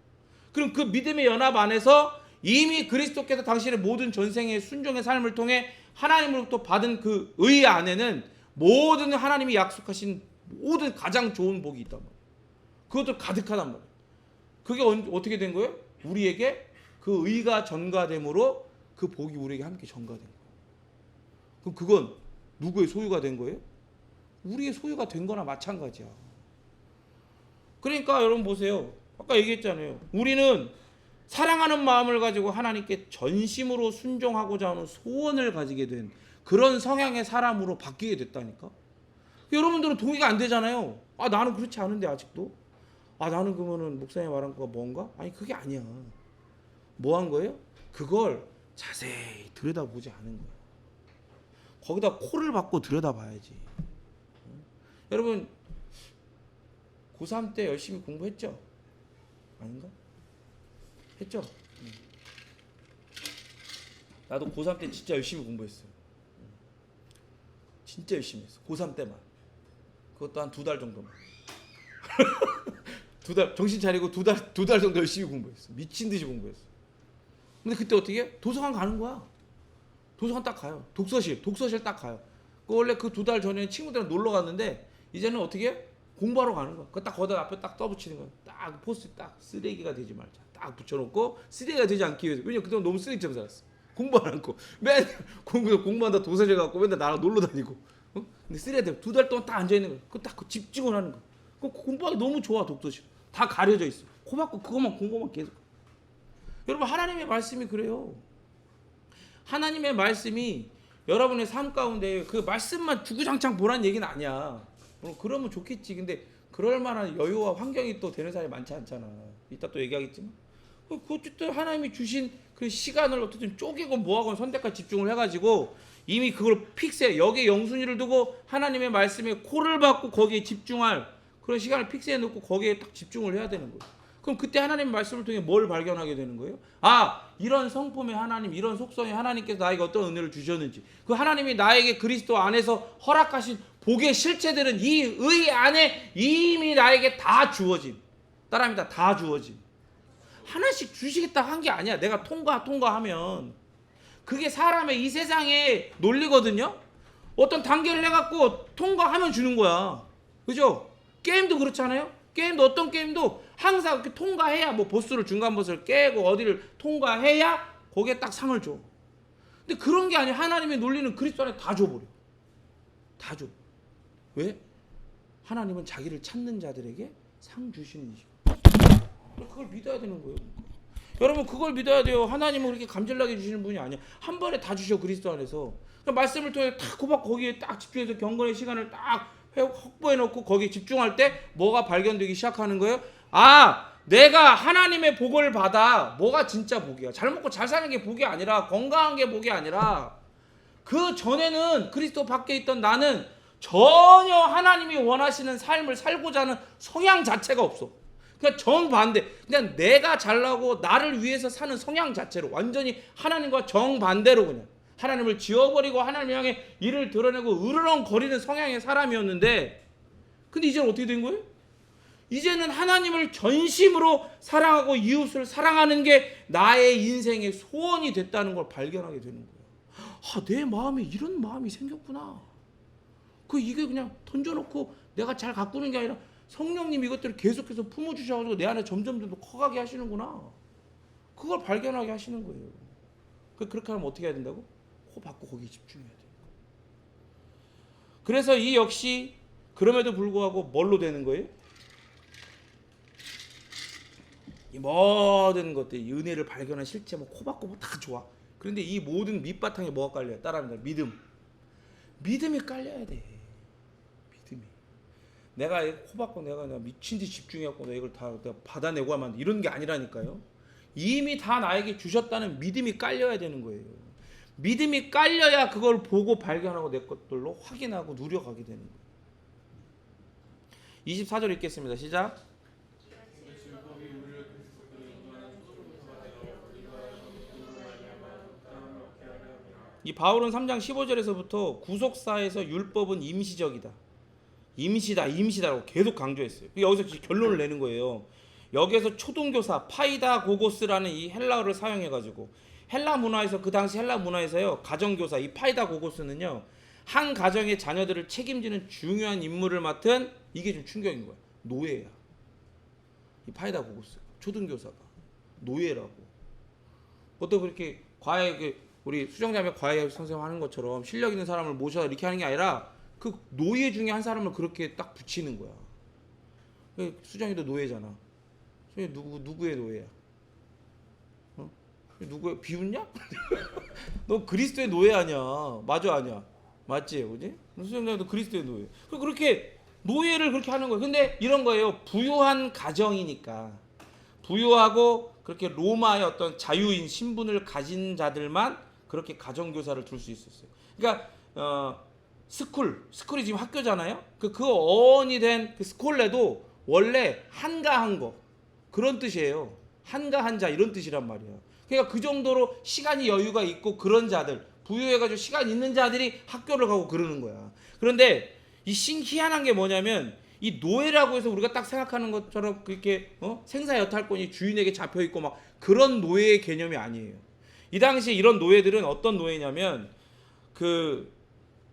Speaker 1: 그럼 그 믿음의 연합 안에서 이미 그리스도께서 당신의 모든 전생의 순종의 삶을 통해 하나님으로부터 받은 그 의 안에는 모든 하나님이 약속하신 모든 가장 좋은 복이 있단 말이에요. 그것도 가득하단 말이에요. 그게 어떻게 된 거예요? 우리에게 그 의가 전가됨으로 그 복이 우리에게 함께 전가된 거예요. 그럼 그건 누구의 소유가 된 거예요? 우리의 소유가 된 거나 마찬가지야. 그러니까 여러분 보세요. 아까 얘기했잖아요. 우리는 사랑하는 마음을 가지고 하나님께 전심으로 순종하고자 하는 소원을 가지게 된 그런 성향의 사람으로 바뀌게 됐다니까. 여러분들은 동의가 안 되잖아요. 나는 그렇지 않은데 아직도. 나는 그러면은 목사님 말한 거가 뭔가? 아니 그게 아니야. 뭐 한 거예요? 그걸 자세히 들여다보지 않은 거야. 거기다 코를 박고 들여다봐야지. 여러분 고3 때 열심히 공부했죠? 아닌가? 했죠? 나도 고3 때 진짜 열심히 공부했어요. 진짜 열심히 했어. 고3 때만. 그것도 한 2달 정도만. 2달 정신 차리고 2달 정도 열심히 공부했어. 미친 듯이 공부했어. 근데 그때 어떻게 해? 도서관 가는 거야. 도서관 딱 가요. 독서실 딱 가요. 원래 그 2달 전에 친구들이랑 놀러 갔는데 이제는 어떻게 해? 공부하러 가는 거야. 그 딱 거기다 앞에 딱 떠붙이는 거야. 딱 포스트 딱 쓰레기가 되지 말자. 딱 붙여놓고 쓰레기가 되지 않기 위해서. 왜냐 그동안 너무 쓰레기처럼 살았어. 공부 안 하고 맨날 공부한다 도서실 가고 맨날 나랑 놀러 다니고. 어? 근데 쓰레기가 되면 2달 동안 딱 앉아 있는 거야. 그 딱 집중을 하는 거야. 그 공부하기 너무 좋아 독서실. 다 가려져 있어. 코 박고 그것만 공부만 계속. 여러분 하나님의 말씀이 그래요. 하나님의 말씀이 여러분의 삶 가운데 그 말씀만 주구장창 보라는 얘기는 아니야. 그러면 좋겠지. 근데 그럴 만한 여유와 환경이 또 되는 사람이 많지 않잖아. 이따 또 얘기하겠지만. 어쨌든 하나님이 주신 그 시간을 어쨌든 쪼개고 뭐하고 선택과 집중을 해가지고 이미 그걸 픽스해. 여기에 영순위를 두고 하나님의 말씀에 코를 박고 거기에 집중할 그런 시간을 픽스해 놓고 거기에 딱 집중을 해야 되는 거예요. 그럼 그때 하나님의 말씀을 통해 뭘 발견하게 되는 거예요? 아, 이런 성품의 하나님, 이런 속성의 하나님께서 나에게 어떤 은혜를 주셨는지, 그 하나님이 나에게 그리스도 안에서 허락하신 복의 실체들은 이 의 안에 이미 나에게 다 주어진, 따라합니다. 다 주어진. 하나씩 주시겠다 한 게 아니야. 내가 통과하면 그게 사람의 이 세상의 논리거든요. 어떤 단계를 해갖고 통과하면 주는 거야. 그죠? 게임도 그렇잖아요. 게임도 어떤 게임도 항상 이렇게 통과해야 뭐 보스를 중간 보스를 깨고 어디를 통과해야 거기에 딱 상을 줘. 근데 그런 게 아니야. 하나님의 논리는 그리스도 안에 다 줘버려. 다 줘. 왜? 하나님은 자기를 찾는 자들에게 상 주시는 이시고. 그걸 믿어야 되는 거예요. 여러분 그걸 믿어야 돼요. 하나님은 그렇게 감질나게 주시는 분이 아니야. 한 번에 다 주셔 그리스도 안에서. 말씀을 통해 딱 고박 거기에 딱 집중해서 경건의 시간을 딱 확보해 놓고 거기에 집중할 때 뭐가 발견되기 시작하는 거예요? 아, 내가 하나님의 복을 받아. 뭐가 진짜 복이야? 잘 먹고 잘 사는 게 복이 아니라 건강한 게 복이 아니라 그 전에는 그리스도 밖에 있던 나는 전혀 하나님이 원하시는 삶을 살고자 하는 성향 자체가 없어. 그냥 정반대. 그냥 내가 잘나고 나를 위해서 사는 성향 자체로 완전히 하나님과 정반대로 그냥 하나님을 지워버리고 하나님을 향해 이를 드러내고 으르렁거리는 성향의 사람이었는데 근데 이제는 어떻게 된 거예요? 이제는 하나님을 전심으로 사랑하고 이웃을 사랑하는 게 나의 인생의 소원이 됐다는 걸 발견하게 되는 거예요. 아, 내 마음에 이런 마음이 생겼구나. 이게 그냥 던져놓고 내가 잘 가꾸는 게 아니라 성령님 이것들을 계속해서 품어주셔가지고 내 안에 점점 더 커가게 하시는구나. 그걸 발견하게 하시는 거예요. 그렇게 하면 어떻게 해야 된다고? 코 박고 거기에 집중해야 돼요. 그래서 이 역시 그럼에도 불구하고 뭘로 되는 거예요? 이 모든 것들, 이 은혜를 발견한 실체, 코 박고 다 좋아. 그런데 이 모든 밑바탕에 뭐가 깔려요? 따라합니다. 믿음. 믿음이 깔려야 돼. 믿음이. 내가 코 박고 내가 미친 듯이 집중해갖고 내가 이걸 다 내가 받아내고 하면 이런 게 아니라니까요. 이미 다 나에게 주셨다는 믿음이 깔려야 되는 거예요. 믿음이 깔려야 그걸 보고 발견하고 내 것들로 확인하고 누려가게 되는 거예요. 24절 읽겠습니다. 시작. 이 바울은 3장 15절에서부터 구속사에서 율법은 임시적이다. 임시다라고 계속 강조했어요. 여기서 결론을 내는 거예요. 여기에서 초등교사 파이다 고고스라는 이 헬라어를 사용해가지고 헬라 문화에서 그 당시 헬라 문화에서요 가정교사 이 파이다 고고스는요 한 가정의 자녀들을 책임지는 중요한 임무를 맡은 이게 좀 충격인 거야. 노예야. 이 파이다 고고스 초등교사가 노예라고. 어떤 그렇게 과외 우리 수정자매 과외 선생님 하는 것처럼 실력 있는 사람을 모셔서 이렇게 하는 게 아니라 그 노예 중에 한 사람을 그렇게 딱 붙이는 거야. 수정이도 노예잖아. 누구의 노예야? 누구의 비웃냐? 너 그리스도의 노예 아니야? 맞아 아니야? 맞지, 그지? 수정자도 그리스도의 노예. 그렇게 노예를 그렇게 하는 거야. 근데 이런 거예요. 부유한 가정이니까 부유하고 그렇게 로마의 어떤 자유인 신분을 가진 자들만 그렇게 가정교사를 둘 수 있었어요. 그러니까 스쿨이 지금 학교잖아요. 그 어원이 된 그 스콜레도 원래 한가한 거, 그런 뜻이에요. 한가 한자 이런 뜻이란 말이야. 그러니까 그 정도로 시간이 여유가 있고 그런 자들, 부유해가지고 시간 있는 자들이 학교를 가고 그러는 거야. 그런데 이 희한한 게 뭐냐면 이 노예라고 해서 우리가 딱 생각하는 것처럼 그렇게 생사 여탈권이 주인에게 잡혀 있고 막 그런 노예의 개념이 아니에요. 이 당시에 이런 노예들은 어떤 노예냐면 그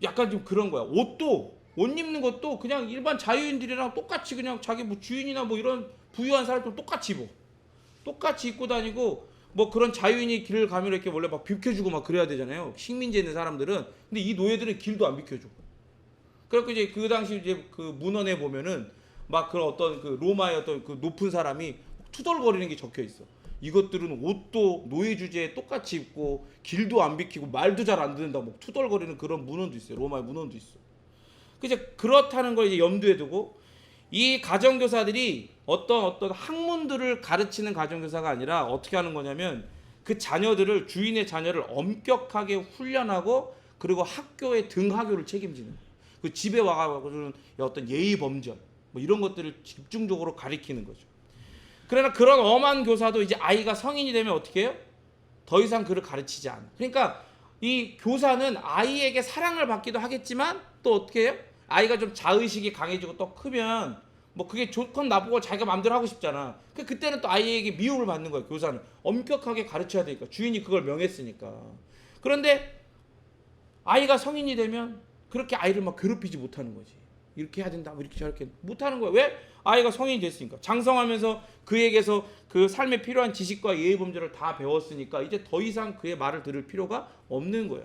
Speaker 1: 약간 좀 그런 거야. 옷도 옷 입는 것도 그냥 일반 자유인들이랑 똑같이 그냥 자기 뭐 주인이나 뭐 이런 부유한 사람도 똑같이 입어. 똑같이 입고 다니고 뭐 그런 자유인이 길을 가면 이렇게 원래 막 비켜주고 막 그래야 되잖아요. 식민지에 있는 사람들은. 근데 이 노예들은 길도 안 비켜줘. 그래서 이제 그 당시 이제 그 문헌에 보면은 막 그런 어떤 그 로마의 어떤 그 높은 사람이 투덜거리는 게 적혀 있어. 이것들은 옷도 노예 주제에 똑같이 입고 길도 안 비키고 말도 잘 안 듣는다 뭐 투덜거리는 그런 문헌도 있어요. 로마의 문헌도 있어. 이제 그렇다는 걸 이제 염두에 두고 이 가정교사들이 어떤 학문들을 가르치는 가정교사가 아니라 어떻게 하는 거냐면 그 자녀들을 주인의 자녀를 엄격하게 훈련하고 그리고 학교의 등하교를 책임지는 거예요. 그 집에 와가지고는 어떤 예의 범절 뭐 이런 것들을 집중적으로 가리키는 거죠. 그러나 그런 엄한 교사도 이제 아이가 성인이 되면 어떻게 해요? 더 이상 그를 가르치지 않아. 그러니까 이 교사는 아이에게 사랑을 받기도 하겠지만 또 어떻게 해요? 아이가 좀 자의식이 강해지고 또 크면 뭐 그게 좋건 나쁘고 자기가 마음대로 하고 싶잖아. 그때는 또 아이에게 미움을 받는 거야. 교사는 엄격하게 가르쳐야 되니까 주인이 그걸 명했으니까. 그런데 아이가 성인이 되면 그렇게 아이를 막 괴롭히지 못하는 거지. 이렇게 해야 된다, 뭐 이렇게 저렇게 못하는 거야. 왜? 아이가 성인이 됐으니까. 장성하면서 그에게서 그 삶에 필요한 지식과 예의 범절을 다 배웠으니까 이제 더 이상 그의 말을 들을 필요가 없는 거야.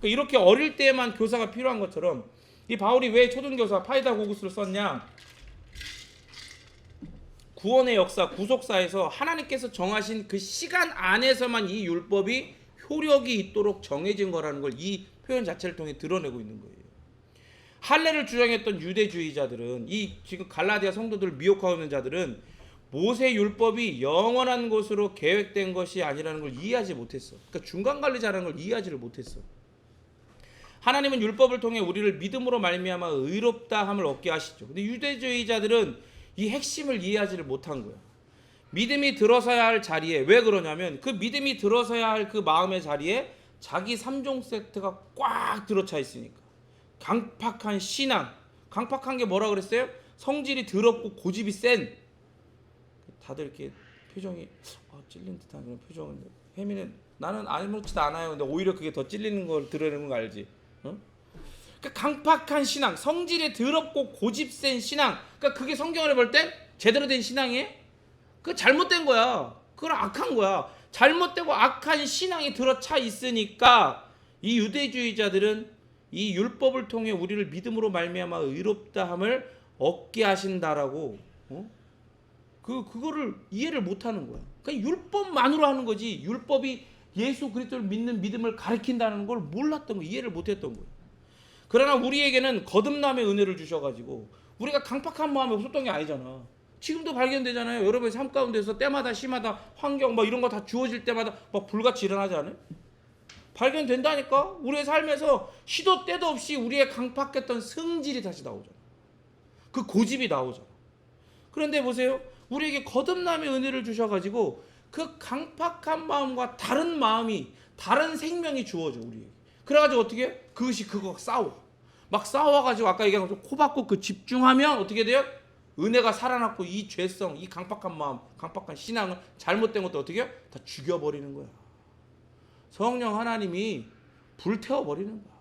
Speaker 1: 그러니까 이렇게 어릴 때만 교사가 필요한 것처럼 이 바울이 왜 초등교사 파이다고구스를 썼냐? 구원의 역사, 구속사에서 하나님께서 정하신 그 시간 안에서만 이 율법이 효력이 있도록 정해진 거라는 걸 이 표현 자체를 통해 드러내고 있는 거예요. 할례를 주장했던 유대주의자들은 이 지금 갈라디아 성도들을 미혹하고 있는 자들은 모세 율법이 영원한 것으로 계획된 것이 아니라는 걸 이해하지 못했어. 그러니까 중간 관리자라는 걸 이해하지를 못했어. 하나님은 율법을 통해 우리를 믿음으로 말미암아 의롭다함을 얻게 하시죠. 근데 유대주의자들은 이 핵심을 이해하지를 못한 거야. 믿음이 들어서야 할 자리에 왜 그러냐면 그 믿음이 들어서야 할 그 마음의 자리에 자기 3종 세트가 꽉 들어차 있으니까. 강팍한 신앙. 강팍한 게 뭐라 그랬어요? 성질이 더럽고 고집이 센. 다들 이렇게 표정이 찔린 듯한 그런 표정인데 혜미는 나는 아무렇지도 않아요. 근데 오히려 그게 더 찔리는 걸 드러내는 거 알지? 그러니까 강팍한 신앙, 성질이 더럽고 고집 센 신앙. 그러니까 그게 성경을 볼 때 제대로 된 신앙이에요? 그거 잘못된 거야. 그건 악한 거야. 잘못되고 악한 신앙이 들어차 있으니까 이 유대주의자들은 이 율법을 통해 우리를 믿음으로 말미암아 의롭다함을 얻게 하신다라고 그거를 이해를 못하는 거야. 그러니까 율법만으로 하는 거지. 율법이 예수 그리스도를 믿는 믿음을 가리킨다는 걸 몰랐던 거, 이해를 못했던 거야. 그러나 우리에게는 거듭남의 은혜를 주셔가지고 우리가 강팍한 마음이 없었던 게 아니잖아. 지금도 발견되잖아요. 여러분의 삶 가운데서 때마다 시마다 환경 막 이런 거 다 주어질 때마다 막 불같이 일어나지 않아요? 발견된다니까. 우리의 삶에서 시도 때도 없이 우리의 강팍했던 성질이 다시 나오잖아. 그 고집이 나오잖아. 그런데 보세요. 우리에게 거듭남의 은혜를 주셔가지고 그 강팍한 마음과 다른 마음이 다른 생명이 주어져 우리에게. 그래가지고 어떻게 해? 그것이 그거 싸워. 막 싸워가지고 아까 얘기한 것처럼 코 박고 그 집중하면 어떻게 돼요? 은혜가 살아났고 이 죄성, 이 강팍한 마음, 강팍한 신앙은 잘못된 것도 어떻게 해요? 다 죽여버리는 거야. 성령 하나님이 불태워버리는 거야.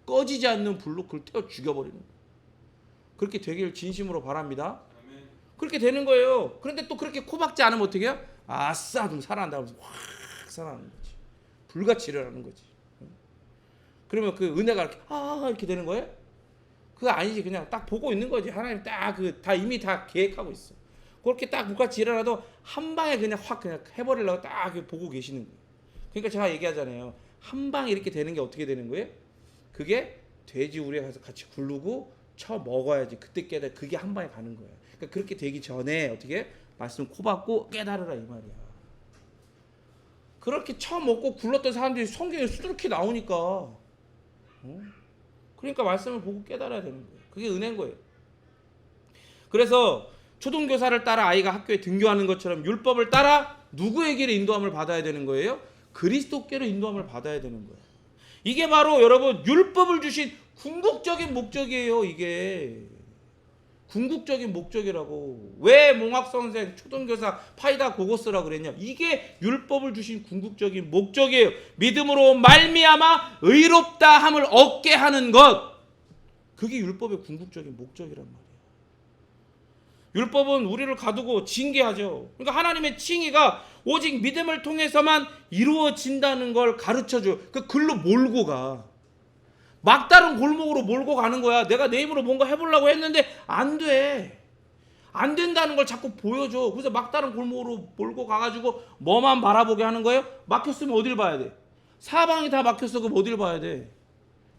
Speaker 1: 꺼지지 않는 불로 그걸 태워 죽여버리는 거야. 그렇게 되길 진심으로 바랍니다. 그렇게 되는 거예요. 그런데 또 그렇게 코 박지 않으면 어떻게 해요? 아싸 좀 살아난다 하면서 확 살아나는 거지. 불같이 일어나는 거지. 그러면 그 은혜가 이렇게 이렇게 되는 거예요? 그거 아니지. 그냥 딱 보고 있는 거지. 하나님 딱 다 이미 다 계획하고 있어. 그렇게 딱 불같이 일어나도 한 방에 그냥 확 그냥 해버리려고 딱 보고 계시는 거예요. 그러니까 제가 얘기하잖아요. 한 방에 이렇게 되는 게 어떻게 되는 거예요? 그게 돼지 우리가 가서 같이 굴르고 쳐 먹어야지. 그때 깨달아. 그게 한 방에 가는 거예요. 그러니까 그렇게 되기 전에 어떻게 말씀 코 박고 깨달으라 이 말이야. 그렇게 쳐 먹고 굴렀던 사람들이 성경에 수두룩히 나오니까. 그러니까 말씀을 보고 깨달아야 되는 거예요. 그게 은혜인 거예요. 그래서 초등교사를 따라 아이가 학교에 등교하는 것처럼 율법을 따라 누구에게로 인도함을 받아야 되는 거예요? 그리스도께로 인도함을 받아야 되는 거예요. 이게 바로 여러분 율법을 주신 궁극적인 목적이에요. 이게 궁극적인 목적이라고. 왜 몽학선생, 초등교사, 파이다 고고스라 그랬냐? 이게 율법을 주신 궁극적인 목적이에요. 믿음으로 말미암아 의롭다 함을 얻게 하는 것. 그게 율법의 궁극적인 목적이란 말이에요. 율법은 우리를 가두고 징계하죠. 그러니까 하나님의 칭의가 오직 믿음을 통해서만 이루어진다는 걸 가르쳐줘요. 그 글로 몰고 가. 막다른 골목으로 몰고 가는 거야. 내가 내 힘으로 뭔가 해보려고 했는데 안 돼. 안 된다는 걸 자꾸 보여줘. 그래서 막다른 골목으로 몰고 가가지고 뭐만 바라보게 하는 거예요? 막혔으면 어딜 봐야 돼? 사방이 다 막혔어. 그럼 어딜 봐야 돼?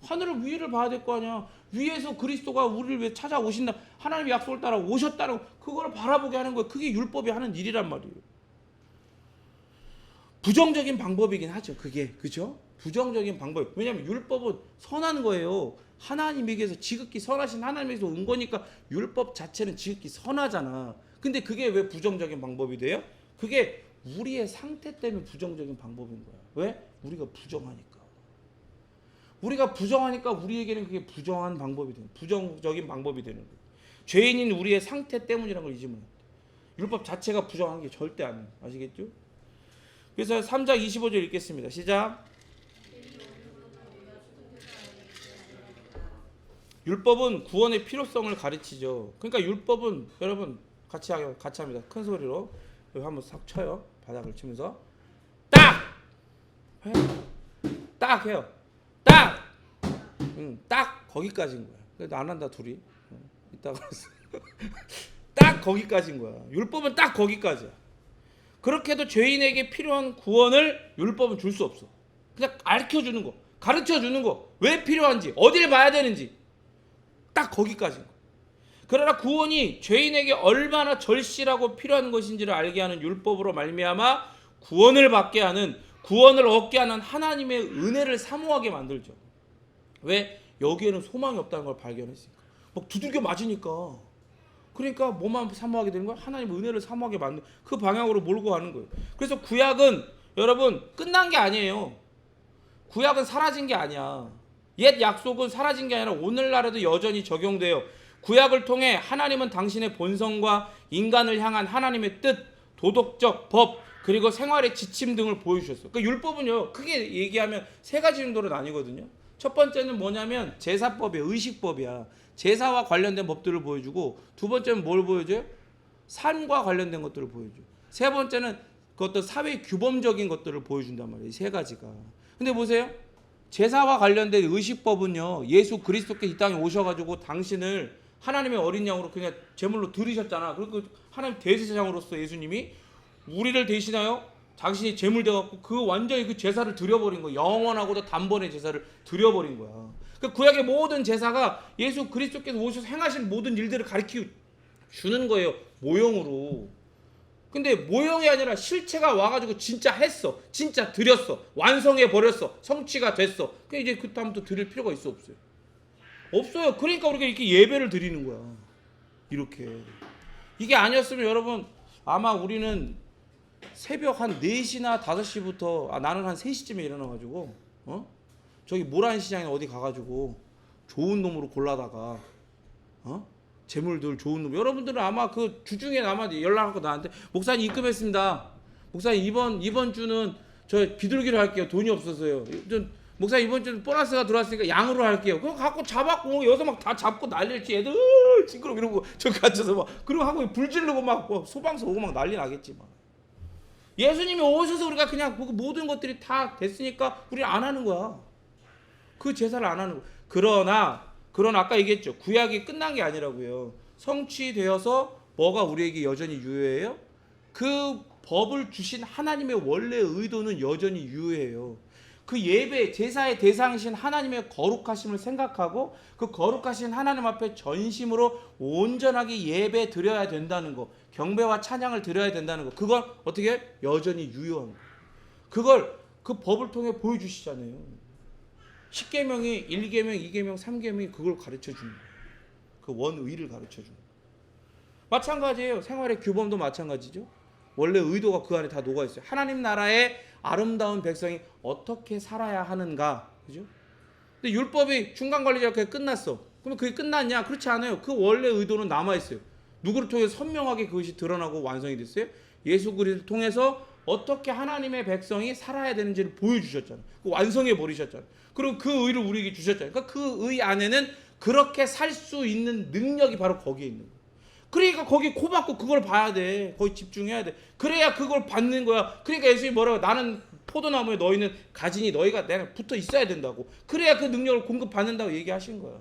Speaker 1: 하늘을 위를 봐야 될 거 아니야. 위에서 그리스도가 우리를 위해 찾아오신다. 하나님의 약속을 따라 오셨다는 그걸 바라보게 하는 거예요. 그게 율법이 하는 일이란 말이에요. 부정적인 방법이긴 하죠. 그게. 그죠? 부정적인 방법. 왜냐하면 율법은 선한 거예요. 하나님에게서 지극히 선하신 하나님에게서 온 거니까 율법 자체는 지극히 선하잖아. 근데 그게 왜 부정적인 방법이 돼요? 그게 우리의 상태 때문에 부정적인 방법인 거야. 왜? 우리가 부정하니까. 우리가 부정하니까 우리에게는 그게 부정한 방법이 되는, 부정적인 방법이 되는 거예요. 죄인인 우리의 상태 때문이라는 걸 잊으면 안 돼. 율법 자체가 부정한 게 절대 아니에요. 아시겠죠? 그래서 3장 25절 읽겠습니다. 시작. 율법은 구원의 필요성을 가르치죠. 그러니까 율법은 여러분 같이 합니다. 큰 소리로 여기 한번 싹 쳐요. 바닥을 치면서 딱 해요. 딱 해요. 딱 거기까지인 거야. 그래도 안 한다 둘이. 이따가 딱 거기까지인 거야. 율법은 딱 거기까지야. 그렇게도 죄인에게 필요한 구원을 율법은 줄 수 없어. 그냥 가르쳐주는 거, 가르쳐주는 거, 왜 필요한지, 어딜 봐야 되는지 딱 거기까지인 거야. 그러나 구원이 죄인에게 얼마나 절실하고 필요한 것인지를 알게 하는 율법으로 말미암아 구원을 받게 하는, 구원을 얻게 하는 하나님의 은혜를 사모하게 만들죠. 왜? 여기에는 소망이 없다는 걸 발견했으니까. 막 두들겨 맞으니까. 그러니까 뭐만 사모하게 되는 거야? 하나님의 은혜를 사모하게 만든 그 방향으로 몰고 가는 거예요. 그래서 구약은 여러분 끝난 게 아니에요. 구약은 사라진 게 아니야. 옛 약속은 사라진 게 아니라 오늘날에도 여전히 적용돼요. 구약을 통해 하나님은 당신의 본성과 인간을 향한 하나님의 뜻, 도덕적 법, 그리고 생활의 지침 등을 보여주셨어요. 그 율법은요, 크게 얘기하면 세 가지 정도로 나뉘거든요. 첫 번째는 뭐냐면 제사법이야, 의식법이야. 제사와 관련된 법들을 보여주고, 두 번째는 뭘 보여줘요? 삶과 관련된 것들을 보여줘요. 세 번째는 그 어떤 사회 규범적인 것들을 보여준단 말이에요. 이 세 가지가. 근데 보세요. 제사와 관련된 의식법은요, 예수 그리스도께서 이 땅에 오셔가지고 당신을 하나님의 어린 양으로 그냥 제물로 드리셨잖아. 그리고 하나님 대제사장으로서 예수님이 우리를 대신하여 당신이 제물 돼갖고 그 완전히 그 제사를 드려버린 거야. 영원하고도 단번에 제사를 드려버린 거야. 그 구약의 모든 제사가 예수 그리스도께서 오셔서 행하신 모든 일들을 가르쳐 주는 거예요. 모형으로. 근데 모형이 아니라 실체가 와가지고 진짜 했어. 진짜 드렸어. 완성해 버렸어. 성취가 됐어. 그러니까 이제 그다음부터 드릴 필요가 있어, 없어요? 없어요. 그러니까 우리가 이렇게 예배를 드리는 거야. 이렇게. 이게 아니었으면 여러분 아마 우리는 새벽 한 4시나 5시부터 나는 한 3시쯤에 일어나가지고 저기 모란시장에 어디 가가지고 좋은 놈으로 골라다가 재물들 좋은 놈. 여러분들은 아마 그 주중에 아마 연락하고 나한테 목사님 입금했습니다. 목사님 이번 주는 저 비둘기로 할게요. 돈이 없어서요. 목사님 이번 주는 보너스가 들어왔으니까 양으로 할게요. 그거 갖고 잡았고 여기서 막 다 잡고 난리지. 애들 징그러 이러고 저기 앉아서 막 그리고 하고 불 지르고 막 소방서 오고 막 난리 나겠지 막. 예수님이 오셔서 우리가 그냥 모든 것들이 다 됐으니까 우리 안 하는 거야. 그 제사를 안 하는 거야. 그러나 아까 얘기했죠. 구약이 끝난 게 아니라고요. 성취되어서 뭐가 우리에게 여전히 유효해요? 그 법을 주신 하나님의 원래 의도는 여전히 유효해요. 그 예배, 제사의 대상이신 하나님의 거룩하심을 생각하고 그 거룩하신 하나님 앞에 전심으로 온전하게 예배 드려야 된다는 거, 경배와 찬양을 드려야 된다는 거, 그건 어떻게 여전히 유효한 거. 그걸 그 법을 통해 보여주시잖아요. 10계명이 1계명, 2계명, 3계명이 그걸 가르쳐주는 거예요. 그 원의를 가르쳐주는 거예요. 마찬가지예요. 생활의 규범도 마찬가지죠. 원래 의도가 그 안에 다 녹아 있어요. 하나님 나라의 아름다운 백성이 어떻게 살아야 하는가, 그죠? 근데 율법이 중간 관리자가 그게 끝났어. 그러면 그게 끝났냐? 그렇지 않아요. 그 원래 의도는 남아 있어요. 누구를 통해서 선명하게 그것이 드러나고 완성이 됐어요? 예수 그리스도를 통해서 어떻게 하나님의 백성이 살아야 되는지를 보여주셨잖아요. 완성해 버리셨잖아요. 그리고 그 의를 우리에게 주셨잖아요. 그러니까 그 의 안에는 그렇게 살 수 있는 능력이 바로 거기에 있는 거예요. 그러니까 거기 코 박고 그걸 봐야 돼. 거기 집중해야 돼. 그래야 그걸 받는 거야. 그러니까 예수님이 뭐라고, 나는 포도나무에 너희는 가지니 너희가 내가 붙어 있어야 된다고. 그래야 그 능력을 공급받는다고 얘기하신 거야.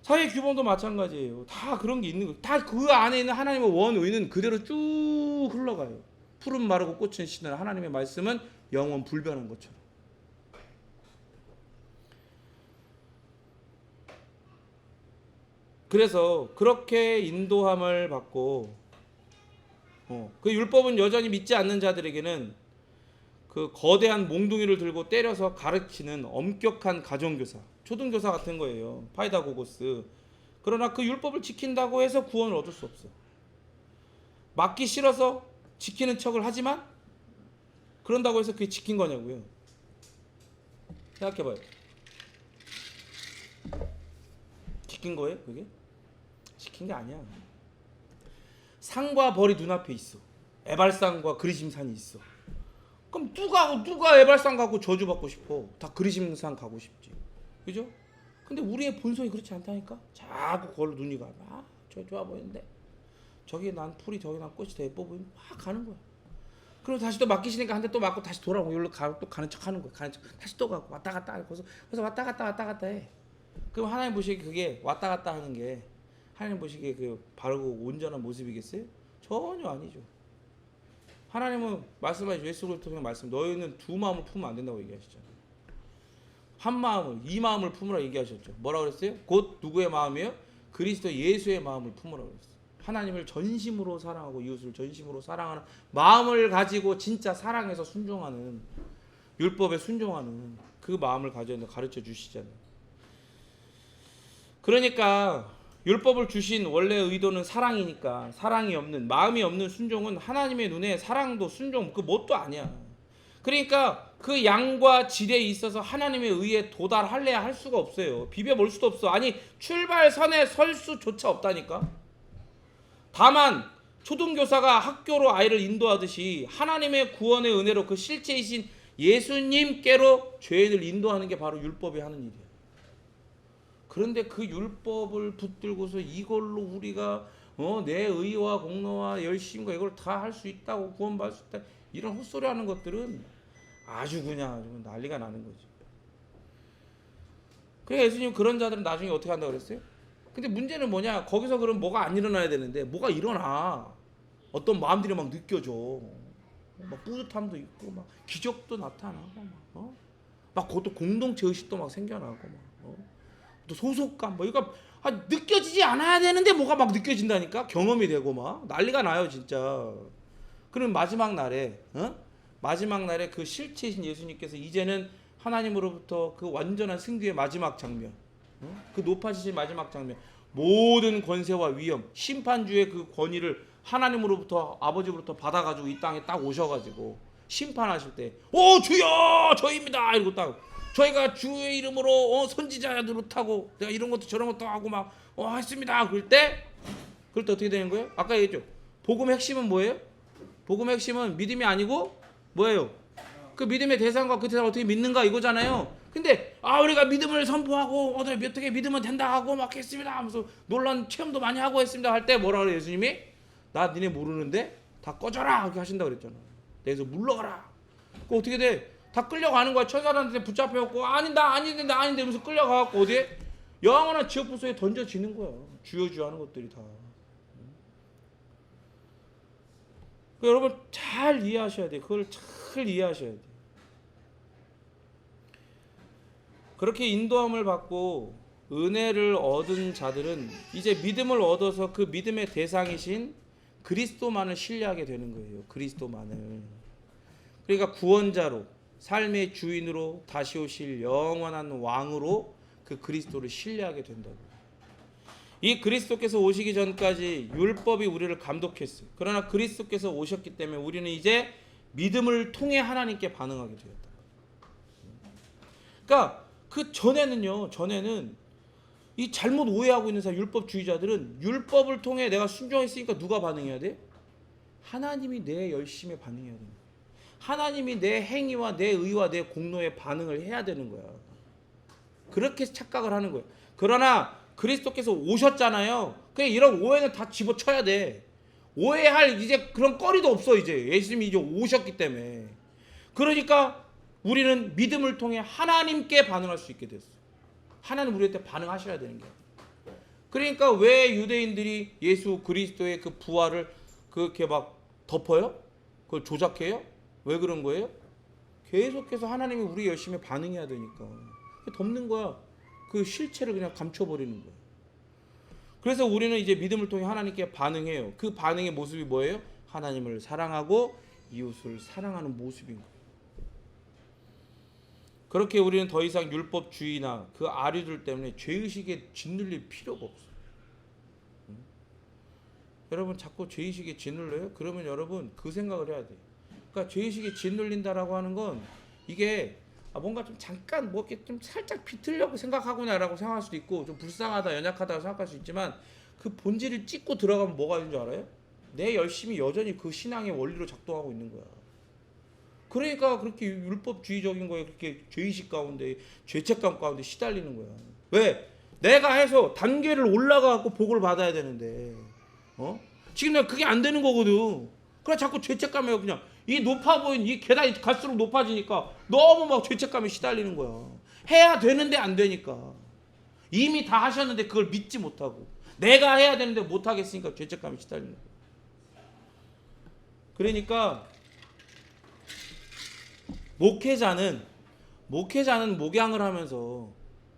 Speaker 1: 사회 규범도 마찬가지예요. 다 그런 게 있는 거예요. 다 그 안에 있는 하나님의 원의는 그대로 쭉 흘러가요. 푸른 마르고 꽃은 시드는 하나님의 말씀은 영원 불변한 것처럼. 그래서 그렇게 인도함을 받고 그 율법은 여전히 믿지 않는 자들에게는 그 거대한 몽둥이를 들고 때려서 가르치는 엄격한 가정교사, 초등교사 같은 거예요. 파이다고고스. 그러나 그 율법을 지킨다고 해서 구원을 얻을 수 없어. 맞기 싫어서 지키는 척을 하지만 그런다고 해서 그게 지킨 거냐고요. 생각해봐요. 지킨 거예요 그게? 지킨 게 아니야. 산과 벌이 눈앞에 있어. 에발산과 그리심산이 있어. 그럼 누가 에발산 가고 저주받고 싶어? 다 그리심산 가고 싶지. 그죠? 근데 우리의 본성이 그렇지 않다니까? 자꾸 그걸로 눈이 가. 저 좋아 보이는데 저기 난 풀이, 저기 난 꽃이 더 예뻐 보이면 막 가는 거야. 그리고 다시 또 맡기시니까 한 대 또 맞고 다시 돌아오고 여기로 또 가는 척 하는 거야. 가는 척 다시 또 가고 왔다 갔다 하고 그래서 왔다 갔다 해. 그럼 하나님 보시기에 그게 왔다 갔다 하는 게 하나님 보시기에 그 바르고 온전한 모습이겠어요? 전혀 아니죠. 하나님은 말씀하신 예수 그리스도 통해 말씀, 너희는 두 마음을 품으면 안 된다고 얘기하시잖아요. 한 마음을, 이 마음을 품으라 얘기하셨죠. 뭐라 그랬어요? 곧 누구의 마음이에요? 그리스도 예수의 마음을 품으라 그랬어요. 하나님을 전심으로 사랑하고 이웃을 전심으로 사랑하는 마음을 가지고 진짜 사랑해서 순종하는, 율법에 순종하는 그 마음을 가르쳐 주시잖아요. 그러니까 율법을 주신 원래 의도는 사랑이니까 사랑이 없는, 마음이 없는 순종은 하나님의 눈에 사랑도 순종 그 뭣도 아니야. 그러니까 그 양과 질에 있어서 하나님의 의에 도달할래야 할 수가 없어요. 비벼볼 수도 없어. 아니 출발선에 설 수조차 없다니까. 다만 초등교사가 학교로 아이를 인도하듯이 하나님의 구원의 은혜로 그 실체이신 예수님께로 죄인을 인도하는 게 바로 율법이 하는 일이에요. 그런데 그 율법을 붙들고서 이걸로 우리가 내 의와 공로와 열심과 이걸 다 할 수 있다고, 구원받을 수 있다, 이런 헛소리 하는 것들은 아주 그냥 난리가 나는 거지. 그래 예수님 그런 자들은 나중에 어떻게 한다고 그랬어요? 근데 문제는 뭐냐, 거기서 그럼 뭐가 안 일어나야 되는데 뭐가 일어나. 어떤 마음들이 막 느껴져. 막 뿌듯함도 있고 막 기적도 나타나고 막 그것도 공동체 의식도 막 생겨나고 또 소속감 이거 느껴지지 않아야 되는데 뭐가 막 느껴진다니까. 경험이 되고 막 난리가 나요 진짜. 그럼 마지막 날에 그 실체이신 예수님께서 이제는 하나님으로부터 그 완전한 승리의 마지막 장면, 그 높아지신 마지막 장면, 모든 권세와 위엄, 심판주의 그 권위를 하나님으로부터, 아버지로부터 받아가지고 이 땅에 딱 오셔가지고 심판하실 때, 주여 저희입니다 이러고 딱, 저희가 주의 이름으로 선지자 노릇하고 내가 이런 것도 저런 것도 하고 막 했습니다. 그럴 때 어떻게 되는 거예요? 아까 얘기했죠. 복음의 핵심은 뭐예요? 복음의 핵심은 믿음이 아니고 뭐예요? 그 믿음의 대상과 그 대상을 어떻게 믿는가 이거잖아요. 근데 우리가 믿음을 선포하고 어떻게 믿으면 된다 하고 막 했습니다 하면서 놀란 체험도 많이 하고 했습니다 할 때 뭐라 그래요 예수님이? 나 니네 모르는데 다 꺼져라 이렇게 하신다고 그랬잖아. 내에서 물러가라. 그 어떻게 돼? 다 끌려가는 거야. 천사들한테 붙잡혀갖고 아닌데 이러면서 끌려가갖고 어디에? 영원한 지옥 불소에 던져지는 거야. 주여 하는 것들이 다. 여러분 잘 이해하셔야 돼요. 그걸 잘 이해하셔야 돼요. 그렇게 인도함을 받고 은혜를 얻은 자들은 이제 믿음을 얻어서 그 믿음의 대상이신 그리스도만을 신뢰하게 되는 거예요. 그리스도만을. 그러니까 구원자로, 삶의 주인으로 다시 오실 영원한 왕으로 그 그리스도를 신뢰하게 된다고. 이 그리스도께서 오시기 전까지 율법이 우리를 감독했어요. 그러나 그리스도께서 오셨기 때문에 우리는 이제 믿음을 통해 하나님께 반응하게 되었다. 그러니까 그 전에는 이 잘못 오해하고 있는 사람, 율법주의자들은 율법을 통해 내가 순종했으니까 누가 반응해야 돼? 하나님이 내 열심에 반응해야 돼. 하나님이 내 행위와 내 의와 내 공로에 반응을 해야 되는 거야. 그렇게 착각을 하는 거예요. 그러나 그리스도께서 오셨잖아요. 그냥 이런 오해는 다 집어쳐야 돼. 오해할 이제 그런 거리도 없어. 이제 예수님이 이제 오셨기 때문에. 그러니까 우리는 믿음을 통해 하나님께 반응할 수 있게 됐어. 하나님 우리한테 반응하셔야 되는 거야. 그러니까 왜 유대인들이 예수 그리스도의 그 부활을 그렇게 막 덮어요? 그걸 조작해요? 왜 그런 거예요? 계속해서 하나님이 우리 열심히 반응해야 되니까 덮는 거야. 그 실체를 그냥 감춰버리는 거야. 그래서 우리는 이제 믿음을 통해 하나님께 반응해요. 그 반응의 모습이 뭐예요? 하나님을 사랑하고 이웃을 사랑하는 모습인 거예요. 그렇게 우리는 더 이상 율법주의나 그 아류들 때문에 죄의식에 짓눌릴 필요가 없어요. 여러분 자꾸 죄의식에 짓눌려요? 그러면 여러분 그 생각을 해야 돼요. 그러니까 죄의식에 짓눌린다라고 하는 건 이게 뭔가 좀 잠깐 뭐 이렇게 좀 살짝 비틀려고 생각하구나라고 생각할 수도 있고 좀 불쌍하다 연약하다고 생각할 수 있지만 그 본질을 찢고 들어가면 뭐가 있는 줄 알아요? 내 열심이 여전히 그 신앙의 원리로 작동하고 있는 거야. 그러니까 그렇게 율법주의적인 거에 그렇게 죄의식 가운데 죄책감 가운데 시달리는 거야. 왜? 내가 해서 단계를 올라가고 복을 받아야 되는데 지금 내가 그게 안 되는 거거든. 그래 자꾸 죄책감에 그냥 이 높아 보이는 이 계단이 갈수록 높아지니까 너무 막 죄책감에 시달리는 거야. 해야 되는데 안 되니까. 이미 다 하셨는데 그걸 믿지 못하고 내가 해야 되는데 못 하겠으니까 죄책감에 시달리는 거야. 그러니까 목회자는 목양을 하면서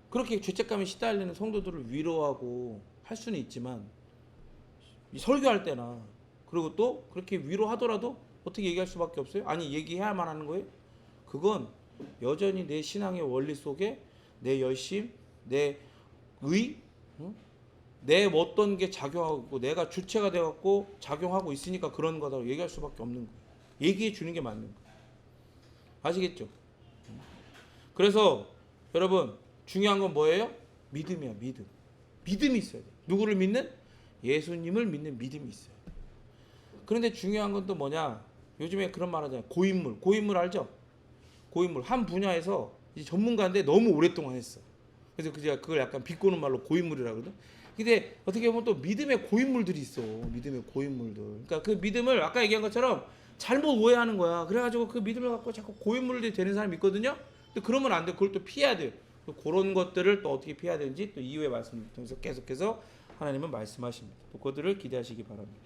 Speaker 1: 그렇게 죄책감에 시달리는 성도들을 위로하고 할 수는 있지만 설교할 때나 그리고 또 그렇게 위로하더라도 어떻게 얘기할 수밖에 없어요? 아니 얘기해야만 하는 거예요? 그건 여전히 내 신앙의 원리 속에 내 열심, 내 의, 내 어떤 게 작용하고 내가 주체가 되어갖고 작용하고 있으니까 그런 거다라고 얘기할 수밖에 없는 거예요. 얘기해 주는 게 맞는 거예요. 아시겠죠? 그래서 여러분 중요한 건 뭐예요? 믿음이야. 믿음이 있어야 돼. 누구를 믿는? 예수님을 믿는 믿음이 있어요. 그런데 중요한 건 또 뭐냐? 요즘에 그런 말 하잖아요. 고인물 알죠? 고인물 한 분야에서 이제 전문가인데 너무 오랫동안 했어. 그래서 그걸 약간 비꼬는 말로 고인물이라거든. 근데 어떻게 보면 또 믿음의 고인물들이 있어. 믿음의 고인물들. 그러니까 그 믿음을 아까 얘기한 것처럼 잘못 오해하는 거야. 그래가지고 그 믿음을 갖고 자꾸 고인물들이 되는 사람이 있거든요. 근데 그러면 안 돼. 그걸 또 피해야 돼. 그런 것들을 또 어떻게 피해야 되는지 또 이후의 말씀 통해서 계속해서 하나님은 말씀하십니다. 또 그들을 기대하시기 바랍니다.